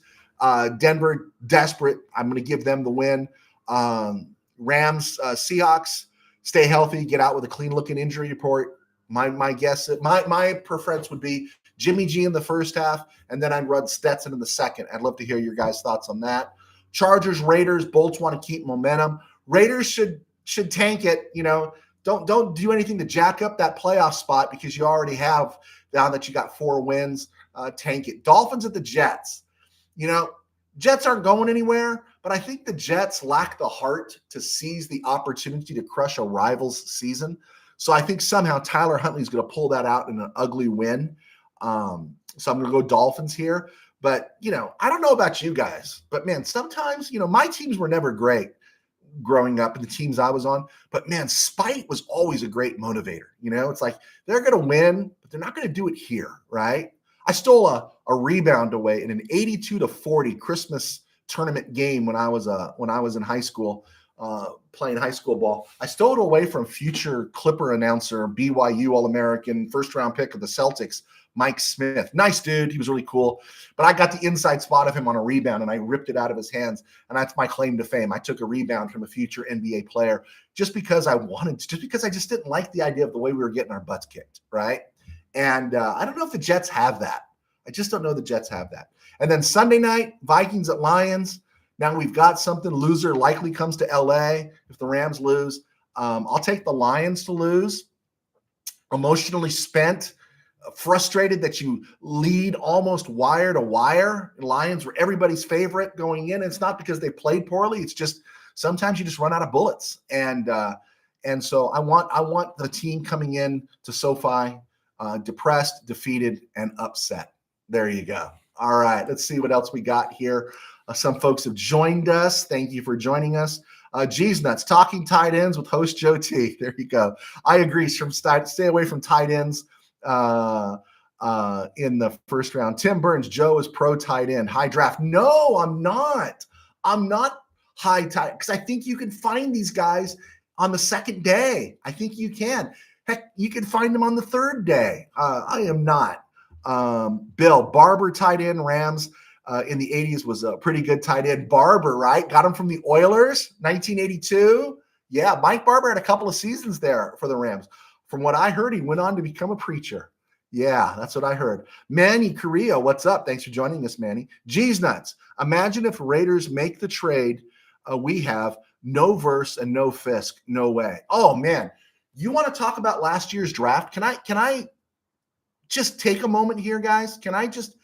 S1: Denver, desperate. I'm going to give them the win. Rams, Seahawks, stay healthy, get out with a clean-looking injury report. My guess, my preference would be Jimmy G in the first half, and then I'd run Stetson in the second. I'd love to hear your guys' thoughts on that. Chargers, Raiders, Bolts want to keep momentum. Raiders should tank it. Don't do anything to jack up that playoff spot because you already have, now that you got 4 wins, tank it. Dolphins at the Jets. Jets aren't going anywhere, but I think the Jets lack the heart to seize the opportunity to crush a rival's season. So I think somehow Tyler Huntley is going to pull that out in an ugly win. So I'm going to go Dolphins here. But, I don't know about you guys, but man, sometimes, my teams were never great growing up in the teams I was on, but man, spite was always a great motivator. It's like they're going to win, but they're not going to do it here. Right. I stole a rebound away in an 82-40 Christmas tournament game when I was in high school, playing high school ball. I stole it away from future Clipper announcer, BYU All-American, first-round pick of the Celtics, Mike Smith. Nice dude. He was really cool. But I got the inside spot of him on a rebound, and I ripped it out of his hands. And that's my claim to fame. I took a rebound from a future NBA player just because I just didn't like the idea of the way we were getting our butts kicked, right? And I don't know if the Jets have that. I just don't know the Jets have that. And then Sunday night, Vikings at Lions. Now we've got something. Loser likely comes to LA if the Rams lose. I'll take the Lions to lose. Emotionally spent, frustrated that you lead almost wire to wire. Lions were everybody's favorite going in. It's not because they played poorly. It's just sometimes you just run out of bullets. And so I want the team coming in to SoFi depressed, defeated, and upset. There you go. All right, let's see what else we got here. Some folks have joined us. Thank you for joining us. G's Nuts, talking tight ends with host Joe T. There you go. I agree. Stay away from tight ends in the first round. Tim Burns, Joe is pro tight end. High draft. No, I'm not. I'm not high tight because I think you can find these guys on the second day. I think you can. Heck, you can find them on the third day. I am not. Bill Barber, tight end, Rams in the 80s was a pretty good tight end. Barber, right? Got him from the Oilers, 1982. Yeah, Mike Barber had a couple of seasons there for the Rams. From what I heard, he went on to become a preacher. Yeah, that's what I heard. Manny Correa, what's up? Thanks for joining us, Manny. G's nuts. Imagine if Raiders make the trade we have, no Verse and no Fisk. No way. Oh, man. You want to talk about last year's draft? Can I just take a moment here, guys? Can I just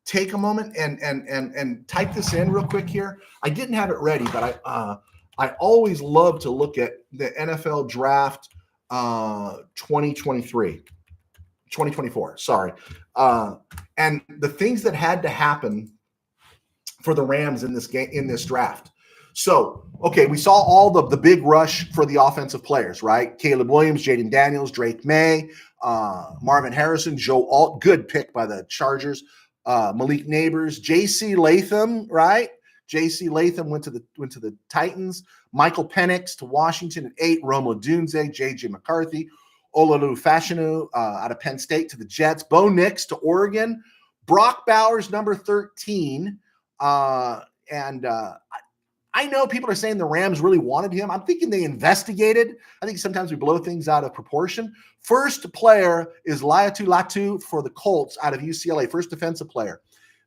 S1: take a moment and type this in real quick here? I didn't have it ready, but I always love to look at the NFL draft 2024, sorry. And the things that had to happen for the Rams in this game, in this draft. So, okay, we saw all the big rush for the offensive players, right? Caleb Williams, Jaden Daniels, Drake May, Marvin Harrison, Joe Alt, good pick by the Chargers, Malik Neighbors, J.C. Latham, right? J.C. Latham went to the Titans, Michael Penix to Washington at 8, Romo Dunze, J.J. McCarthy, Ololu Fashanu out of Penn State to the Jets, Bo Nix to Oregon, Brock Bowers, number 13, I know people are saying the Rams really wanted him. I'm thinking they investigated. I think sometimes we blow things out of proportion. First player is Laiatu Latu for the Colts out of UCLA, first defensive player.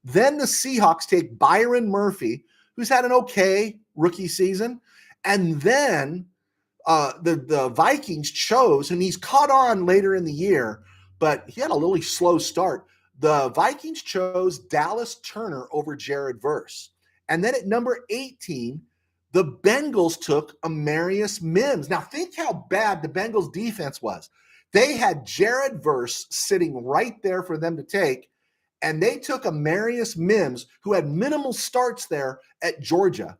S1: Then the Seahawks take Byron Murphy, who's had an okay rookie season. And then the Vikings chose, and he's caught on later in the year, but he had a really slow start. The Vikings chose Dallas Turner over Jared Verse. And then at number 18, the Bengals took Amarius Mims. Now, think how bad the Bengals defense was. They had Jared Verse sitting right there for them to take, and they took Amarius Mims, who had minimal starts there at Georgia.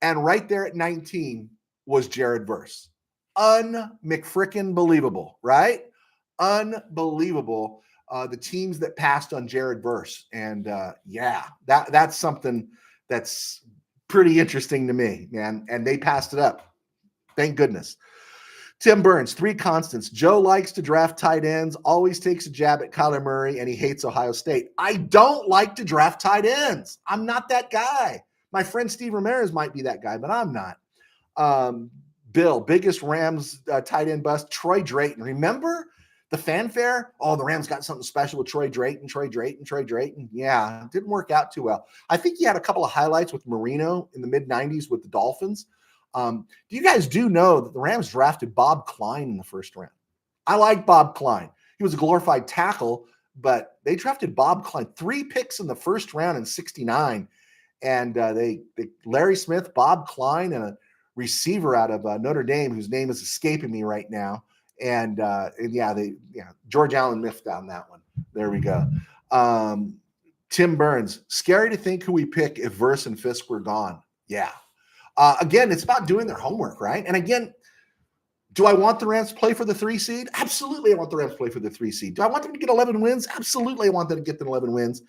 S1: And right there at 19 was Jared Verse. Un-McFrickin' believable, right? Unbelievable. The teams that passed on Jared Verse. And that's something that's pretty interesting to me, man. And they passed it up. Thank goodness. Tim Burns, 3 constants. Joe likes to draft tight ends, always takes a jab at Kyler Murray, and he hates Ohio State. I don't like to draft tight ends. I'm not that guy. My friend Steve Ramirez might be that guy, but I'm not. Bill, biggest Rams tight end bust, Troy Drayton. Remember the fanfare? Oh, the Rams got something special with Troy Drayton. Yeah, it didn't work out too well. I think he had a couple of highlights with Marino in the mid-90s with the Dolphins. Do you guys know that the Rams drafted Bob Klein in the first round? I like Bob Klein. He was a glorified tackle, but they drafted Bob Klein. 3 picks in the first round in 1969. And they Larry Smith, Bob Klein, and a receiver out of Notre Dame whose name is escaping me right now. And George Allen miffed on that one. There we go. Tim Burns, scary to think who we pick if Verse and Fisk were gone. Yeah. Again, it's about doing their homework, right? And again, do I want the Rams to play for the 3 seed? Absolutely, I want the Rams to play for the 3 seed. Do I want them to get 11 wins? Absolutely, I want them to get the 11 wins.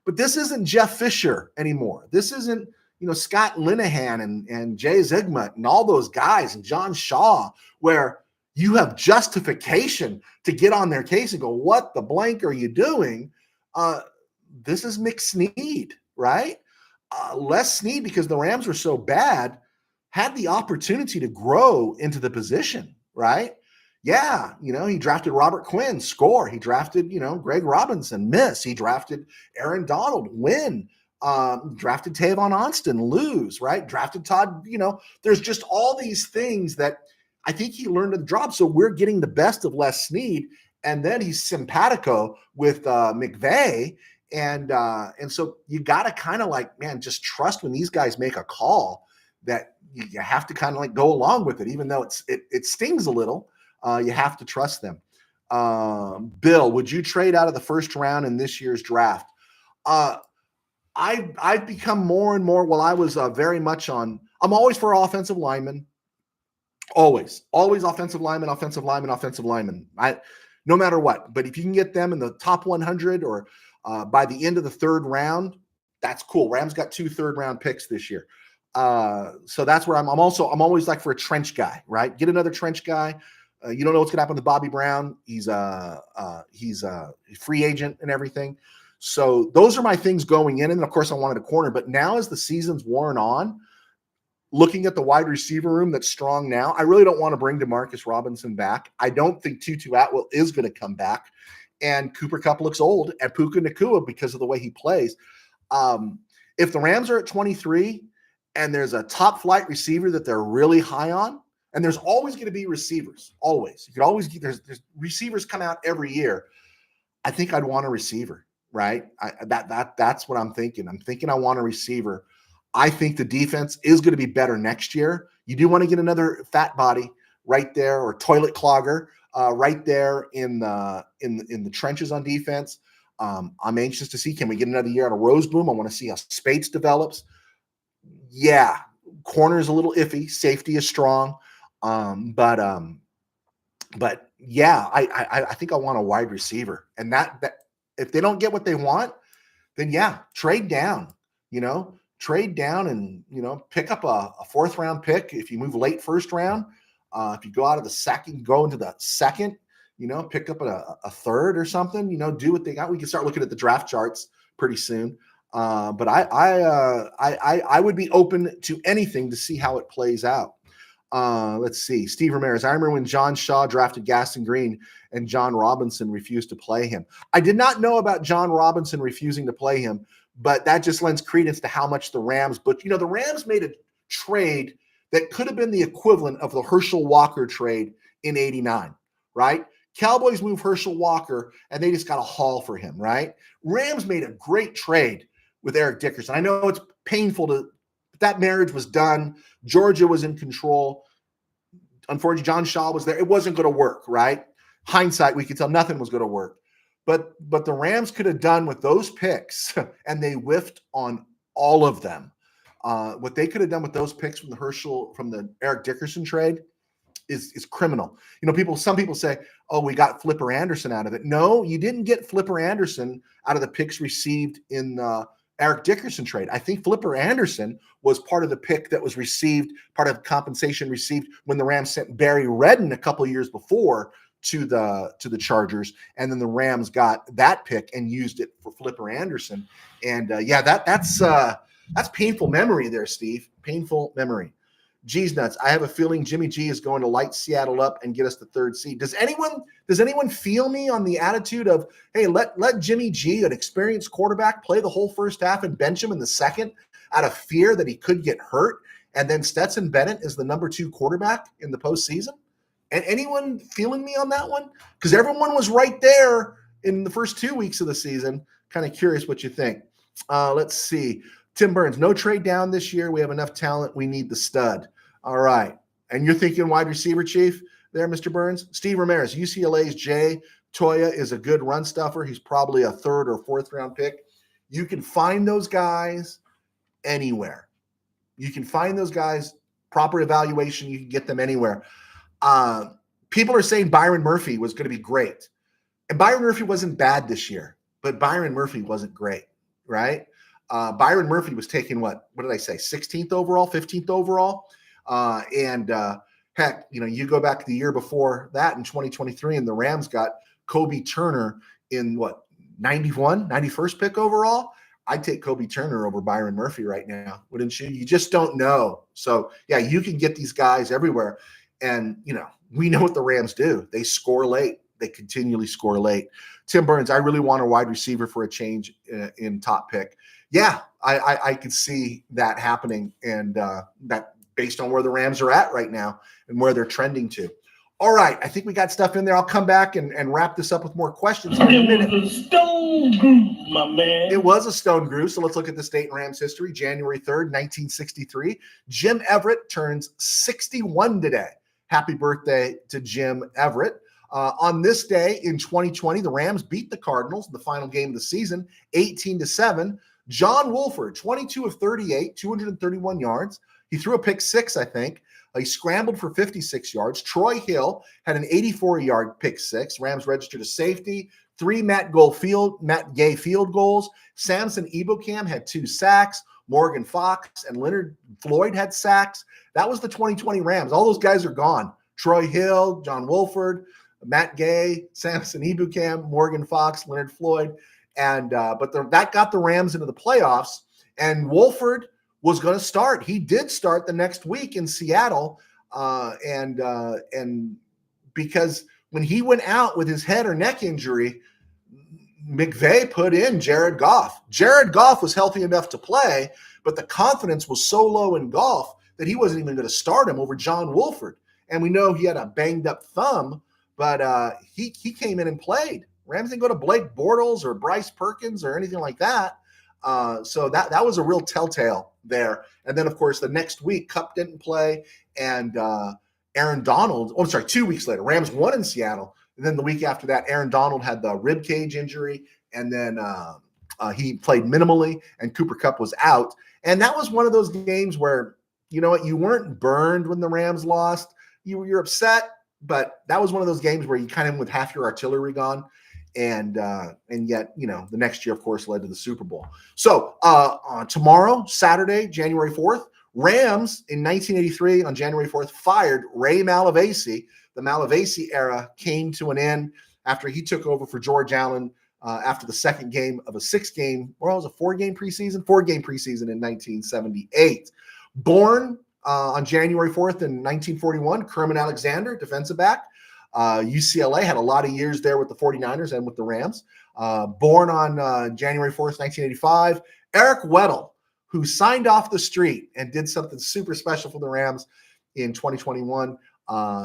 S1: But this isn't Jeff Fisher anymore. This isn't, Scott Linehan and Jay Zygmunt and all those guys and John Shaw, where you have justification to get on their case and go, what the blank are you doing? This is McSnead, right? Les Snead, because the Rams were so bad, had the opportunity to grow into the position, right? Yeah, he drafted Robert Quinn, score. He drafted, Greg Robinson, miss. He drafted Aaron Donald, win. Drafted Tavon Austin, lose, right? Drafted Todd, there's just all these things that I think he learned to the job. So we're getting the best of Les Snead, and then he's simpatico with McVay. And so you got to kind of just trust when these guys make a call that you have to kind of go along with it, even though it stings a little. You have to trust them. Bill, would you trade out of the first round in this year's draft? I've become more and more, I was very much I'm always for offensive linemen. Always offensive linemen. No matter what. But if you can get them in the top 100 or by the end of the 3rd round, that's cool. Rams got 2 third-round picks this year. So that's where I'm always for a trench guy, right? Get another trench guy. You don't know what's going to happen with Bobby Brown. He's a free agent and everything. So those are my things going in. And then, of course, I wanted a corner. But now as the season's worn on, looking at the wide receiver room that's strong now, I really don't want to bring Demarcus Robinson back. I don't think Tutu Atwell is going to come back. And Cooper Kupp looks old, and Puka Nacua because of the way he plays. If the Rams are at 23 and there's a top flight receiver that they're really high on, and there's always going to be receivers, always. You could always get there's receivers come out every year. I think I'd want a receiver, right? That's what I'm thinking. I'm thinking I want a receiver. I think the defense is going to be better next year. You do want to get another fat body right there, or toilet clogger right there in the trenches on defense. I'm anxious to see, can we get another year out of Roseboom? I want to see how Spates develops. Yeah, corner is a little iffy. Safety is strong. But yeah, I think I want a wide receiver. And that if they don't get what they want, then yeah, trade down, trade down and, pick up a 4th round pick. If you move late 1st round, if you go out of the second, go into the second, pick up a 3rd or something, do what they got. We can start looking at the draft charts pretty soon. But I would be open to anything to see how it plays out. Let's see. Steve Ramirez. I remember when John Shaw drafted Gaston Green and John Robinson refused to play him. I did not know about John Robinson refusing to play him, but that just lends credence to how much the Rams, but the Rams made a trade that could have been the equivalent of the Herschel Walker trade in '89, right? Cowboys move Herschel Walker and they just got a haul for him, right? Rams made a great trade with Eric Dickerson. I know it's painful that marriage was done. Georgia was in control. Unfortunately, John Shaw was there. It wasn't going to work, right? Hindsight, we could tell nothing was going to work. But the Rams could have done with those picks, and they whiffed on all of them. What they could have done with those picks from the Eric Dickerson trade is criminal. Some people say, oh, we got Flipper Anderson out of it. No, you didn't get Flipper Anderson out of the picks received in Eric Dickerson trade. I think Flipper Anderson was part of the pick that was received, part of compensation received when the Rams sent Barry Redden a couple of years before to the Chargers, and then the Rams got that pick and used it for Flipper Anderson. And that's painful memory there, Steve. Painful memory. G's nuts. I have a feeling Jimmy G is going to light Seattle up and get us the 3rd seed. Does anyone feel me on the attitude of, hey, let Jimmy G, an experienced quarterback, play the whole first half and bench him in the second out of fear that he could get hurt? And then Stetson Bennett is the number 2 quarterback in the postseason? And anyone feeling me on that one? Because everyone was right there in the first 2 weeks of the season. Kind of curious what you think. Let's see. Tim Burns, no trade down this year. We have enough talent. We need the stud. All right. And you're thinking wide receiver, Chief, there, Mr. Burns? Steve Ramirez, UCLA's Jay Toya is a good run stuffer. He's probably a 3rd or 4th round pick. You can find those guys anywhere. You can find those guys, proper evaluation. You can get them anywhere. People are saying Byron Murphy was going to be great. And Byron Murphy wasn't bad this year, but Byron Murphy wasn't great, right? Byron Murphy was taken, what did I say, 16th overall, 15th overall? Heck, you go back the year before that in 2023, and the Rams got Kobe Turner in 91st pick overall. I'd take Kobe Turner over Byron Murphy right now, wouldn't you? You just don't know. So, yeah, you can get these guys everywhere. And, we know what the Rams do. They score late. They continually score late. Tim Burns, I really want a wide receiver for a change in top pick. Yeah, I could see that happening, and that based on where the Rams are at right now and where they're trending to. All right, I think we got stuff in there. I'll come back and wrap this up with more questions in a minute.
S2: It was a stone groove, my man.
S1: It was a stone groove. So let's look at this date in Rams history. January 3rd, 1963. Jim Everett turns 61 today. Happy birthday to Jim Everett. On this day in 2020, the Rams beat the Cardinals in the final game of the season, 18-7. John Wolford, 22 of 38, 231 yards. He threw a pick 6, I think. He scrambled for 56 yards. Troy Hill had an 84-yard pick 6. Rams registered a safety, 3 Matt Gay field goals. Samson Ebukam had 2 sacks. Morgan Fox and Leonard Floyd had sacks. That was the 2020 Rams. All those guys are gone. Troy Hill, John Wolford, Matt Gay, Samson Ebukam, Morgan Fox, Leonard Floyd. And that got the Rams into the playoffs. And Wolford was going to start. He did start the next week in Seattle, and because when he went out with his head or neck injury, McVay put in Jared Goff. Jared Goff was healthy enough to play, but the confidence was so low in Goff that he wasn't even going to start him over John Wolford. And we know he had a banged up thumb, but he came in and played. Rams didn't go to Blake Bortles or Bryce Perkins or anything like that. So that was a real telltale there. And then, of course, the next week, Kupp didn't play, and Aaron Donald, 2 weeks later, Rams won in Seattle. And then the week after that, Aaron Donald had the rib cage injury, and then he played minimally, and Cooper Kupp was out. And that was one of those games where, you know what, you weren't burned when the Rams lost. You're upset, but that was one of those games where you kind of with half your artillery gone. And yet, you know, the next year, of course, led to the Super Bowl. So tomorrow, Saturday, January 4th, Rams in 1983 on January 4th fired Ray Malavasi. The Malavasi era came to an end after he took over for George Allen after the second game of a 6-game, or it was a 4-game preseason in 1978. Born on January 4th in 1941, Kermit Alexander, defensive back. UCLA had a lot of years there with the 49ers and with the Rams. Born on January 4th, 1985, Eric Weddle, who signed off the street and did something super special for the Rams in 2021.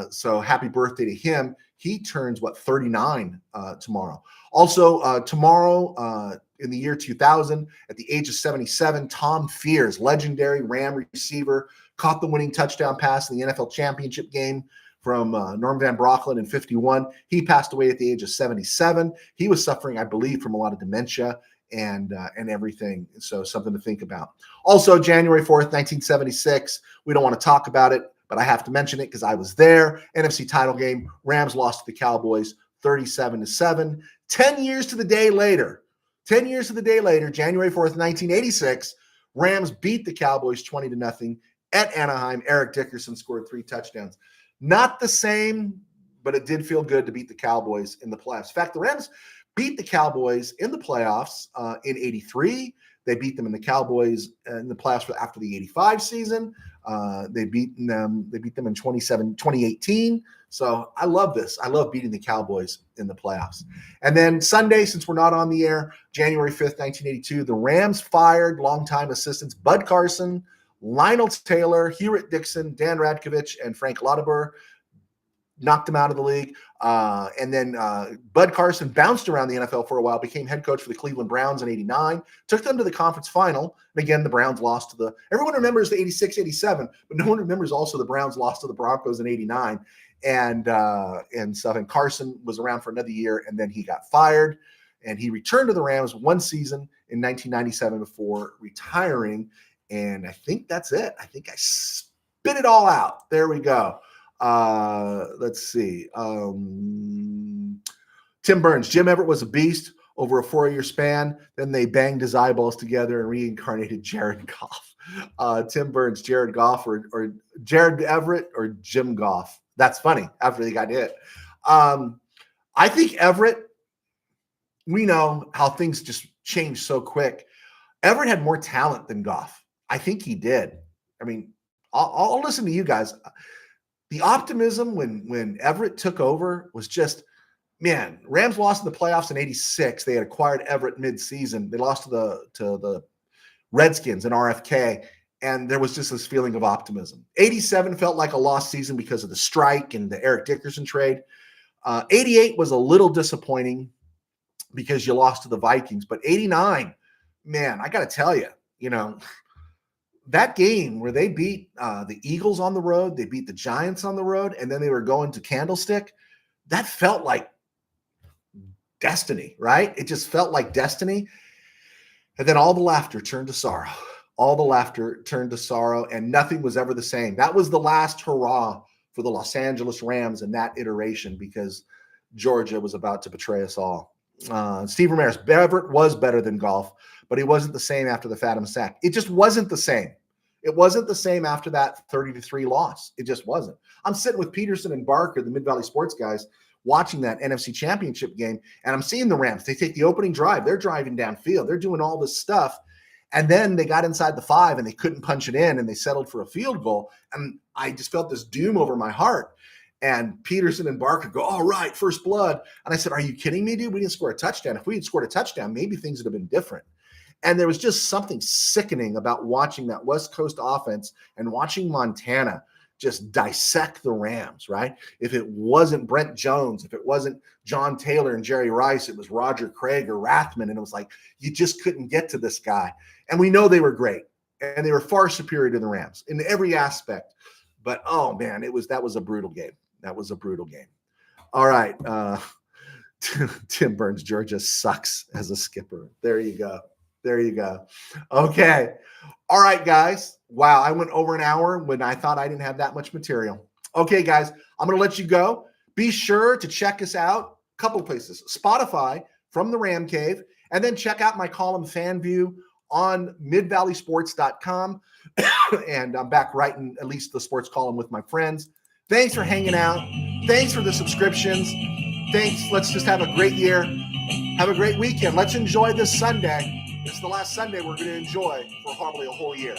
S1: So happy birthday to him. He turns, 39 tomorrow. Also, tomorrow in the year 2000, at the age of 77, Tom Fears, legendary Ram receiver, caught the winning touchdown pass in the NFL championship game from Norm Van Brocklin in 51. He passed away at the age of 77. He was suffering, I believe, from a lot of dementia and everything. So something to think about. Also, January 4th, 1976. We don't want to talk about it, but I have to mention it because I was there. NFC title game. Rams lost to the Cowboys 37-7. 10 years to the day later, January 4th, 1986, Rams beat the Cowboys 20-0 at Anaheim. Eric Dickerson scored 3 touchdowns. Not the same, but it did feel good to beat the Cowboys in the playoffs. In fact, the Rams beat the Cowboys in the playoffs in 83. They beat them in the Cowboys in the playoffs after the 85 season. They beat them in 2018. So I love this. I love beating the Cowboys in the playoffs. And then Sunday, since we're not on the air, January 5th, 1982, the Rams fired longtime assistants Bud Carson, Lionel Taylor, Hewitt Dixon, Dan Radkovich, and Frank Lauterbur. Knocked him out of the league. And then Bud Carson bounced around the NFL for a while, became head coach for the Cleveland Browns in 89, took them to the conference final. And again, the Browns lost to everyone remembers the 86-87, but no one remembers also the Browns lost to the Broncos in 89. And Carson was around for another year, and then he got fired. And he returned to the Rams one season in 1997 before retiring. And I think that's it. I think I spit it all out. There we go. Let's see. Tim Burns. Jim Everett was a beast over a 4-year span. Then they banged his eyeballs together and reincarnated Jared Goff. Tim Burns, Jared Goff, or Jared Everett, or Jim Goff. That's funny after they got hit. I think Everett, we know how things just change so quick. Everett had more talent than Goff. I think he did. I mean, I'll listen to you guys. The optimism when Everett took over was just, man, Rams lost in the playoffs in 86. They had acquired Everett mid-season. They lost to the Redskins in RFK, and there was just this feeling of optimism. 87 felt like a lost season because of the strike and the Eric Dickerson trade. 88 was a little disappointing because you lost to the Vikings. But 89, man, I got to tell you, that game where they beat the Eagles on the road, they beat the Giants on the road, and then they were going to Candlestick, that felt like destiny, right? It just felt like destiny. And then all the laughter turned to sorrow. All the laughter turned to sorrow, and nothing was ever the same. That was the last hurrah for the Los Angeles Rams in that iteration because Georgia was about to betray us all. Steve Ramirez, Everett was better than Goff, but he wasn't the same after the Fathom sack. It just wasn't the same. It wasn't the same after that 30-3 loss. It just wasn't. I'm sitting with Peterson and Barker, the Mid-Valley Sports guys, watching that NFC Championship game, and I'm seeing the Rams. They take the opening drive. They're driving downfield. They're doing all this stuff. And then they got inside the 5 and they couldn't punch it in and they settled for a field goal. And I just felt this doom over my heart. And Peterson and Barker go, all right, first blood. And I said, are you kidding me, dude? We didn't score a touchdown. If we had scored a touchdown, maybe things would have been different. And there was just something sickening about watching that West Coast offense and watching Montana just dissect the Rams, right? If it wasn't Brent Jones, if it wasn't John Taylor and Jerry Rice, it was Roger Craig or Rathman. And it was like, you just couldn't get to this guy. And we know they were great. And they were far superior to the Rams in every aspect. But, oh, man, that was a brutal game. That was a brutal game. All right. Tim Burns, Georgia sucks as a skipper. There you go. There you go. Okay. All right, guys. Wow, I went over an hour when I thought I didn't have that much material. Okay, guys, I'm going to let you go. Be sure to check us out a couple of places. Spotify from the RamCave, and then check out my column FanView on midvalleysports.com. And I'm back writing at least the sports column with my friends. Thanks for hanging out. Thanks for the subscriptions. Thanks. Let's just have a great year. Have a great weekend. Let's enjoy this Sunday. It's the last Sunday we're going to enjoy for probably a whole year.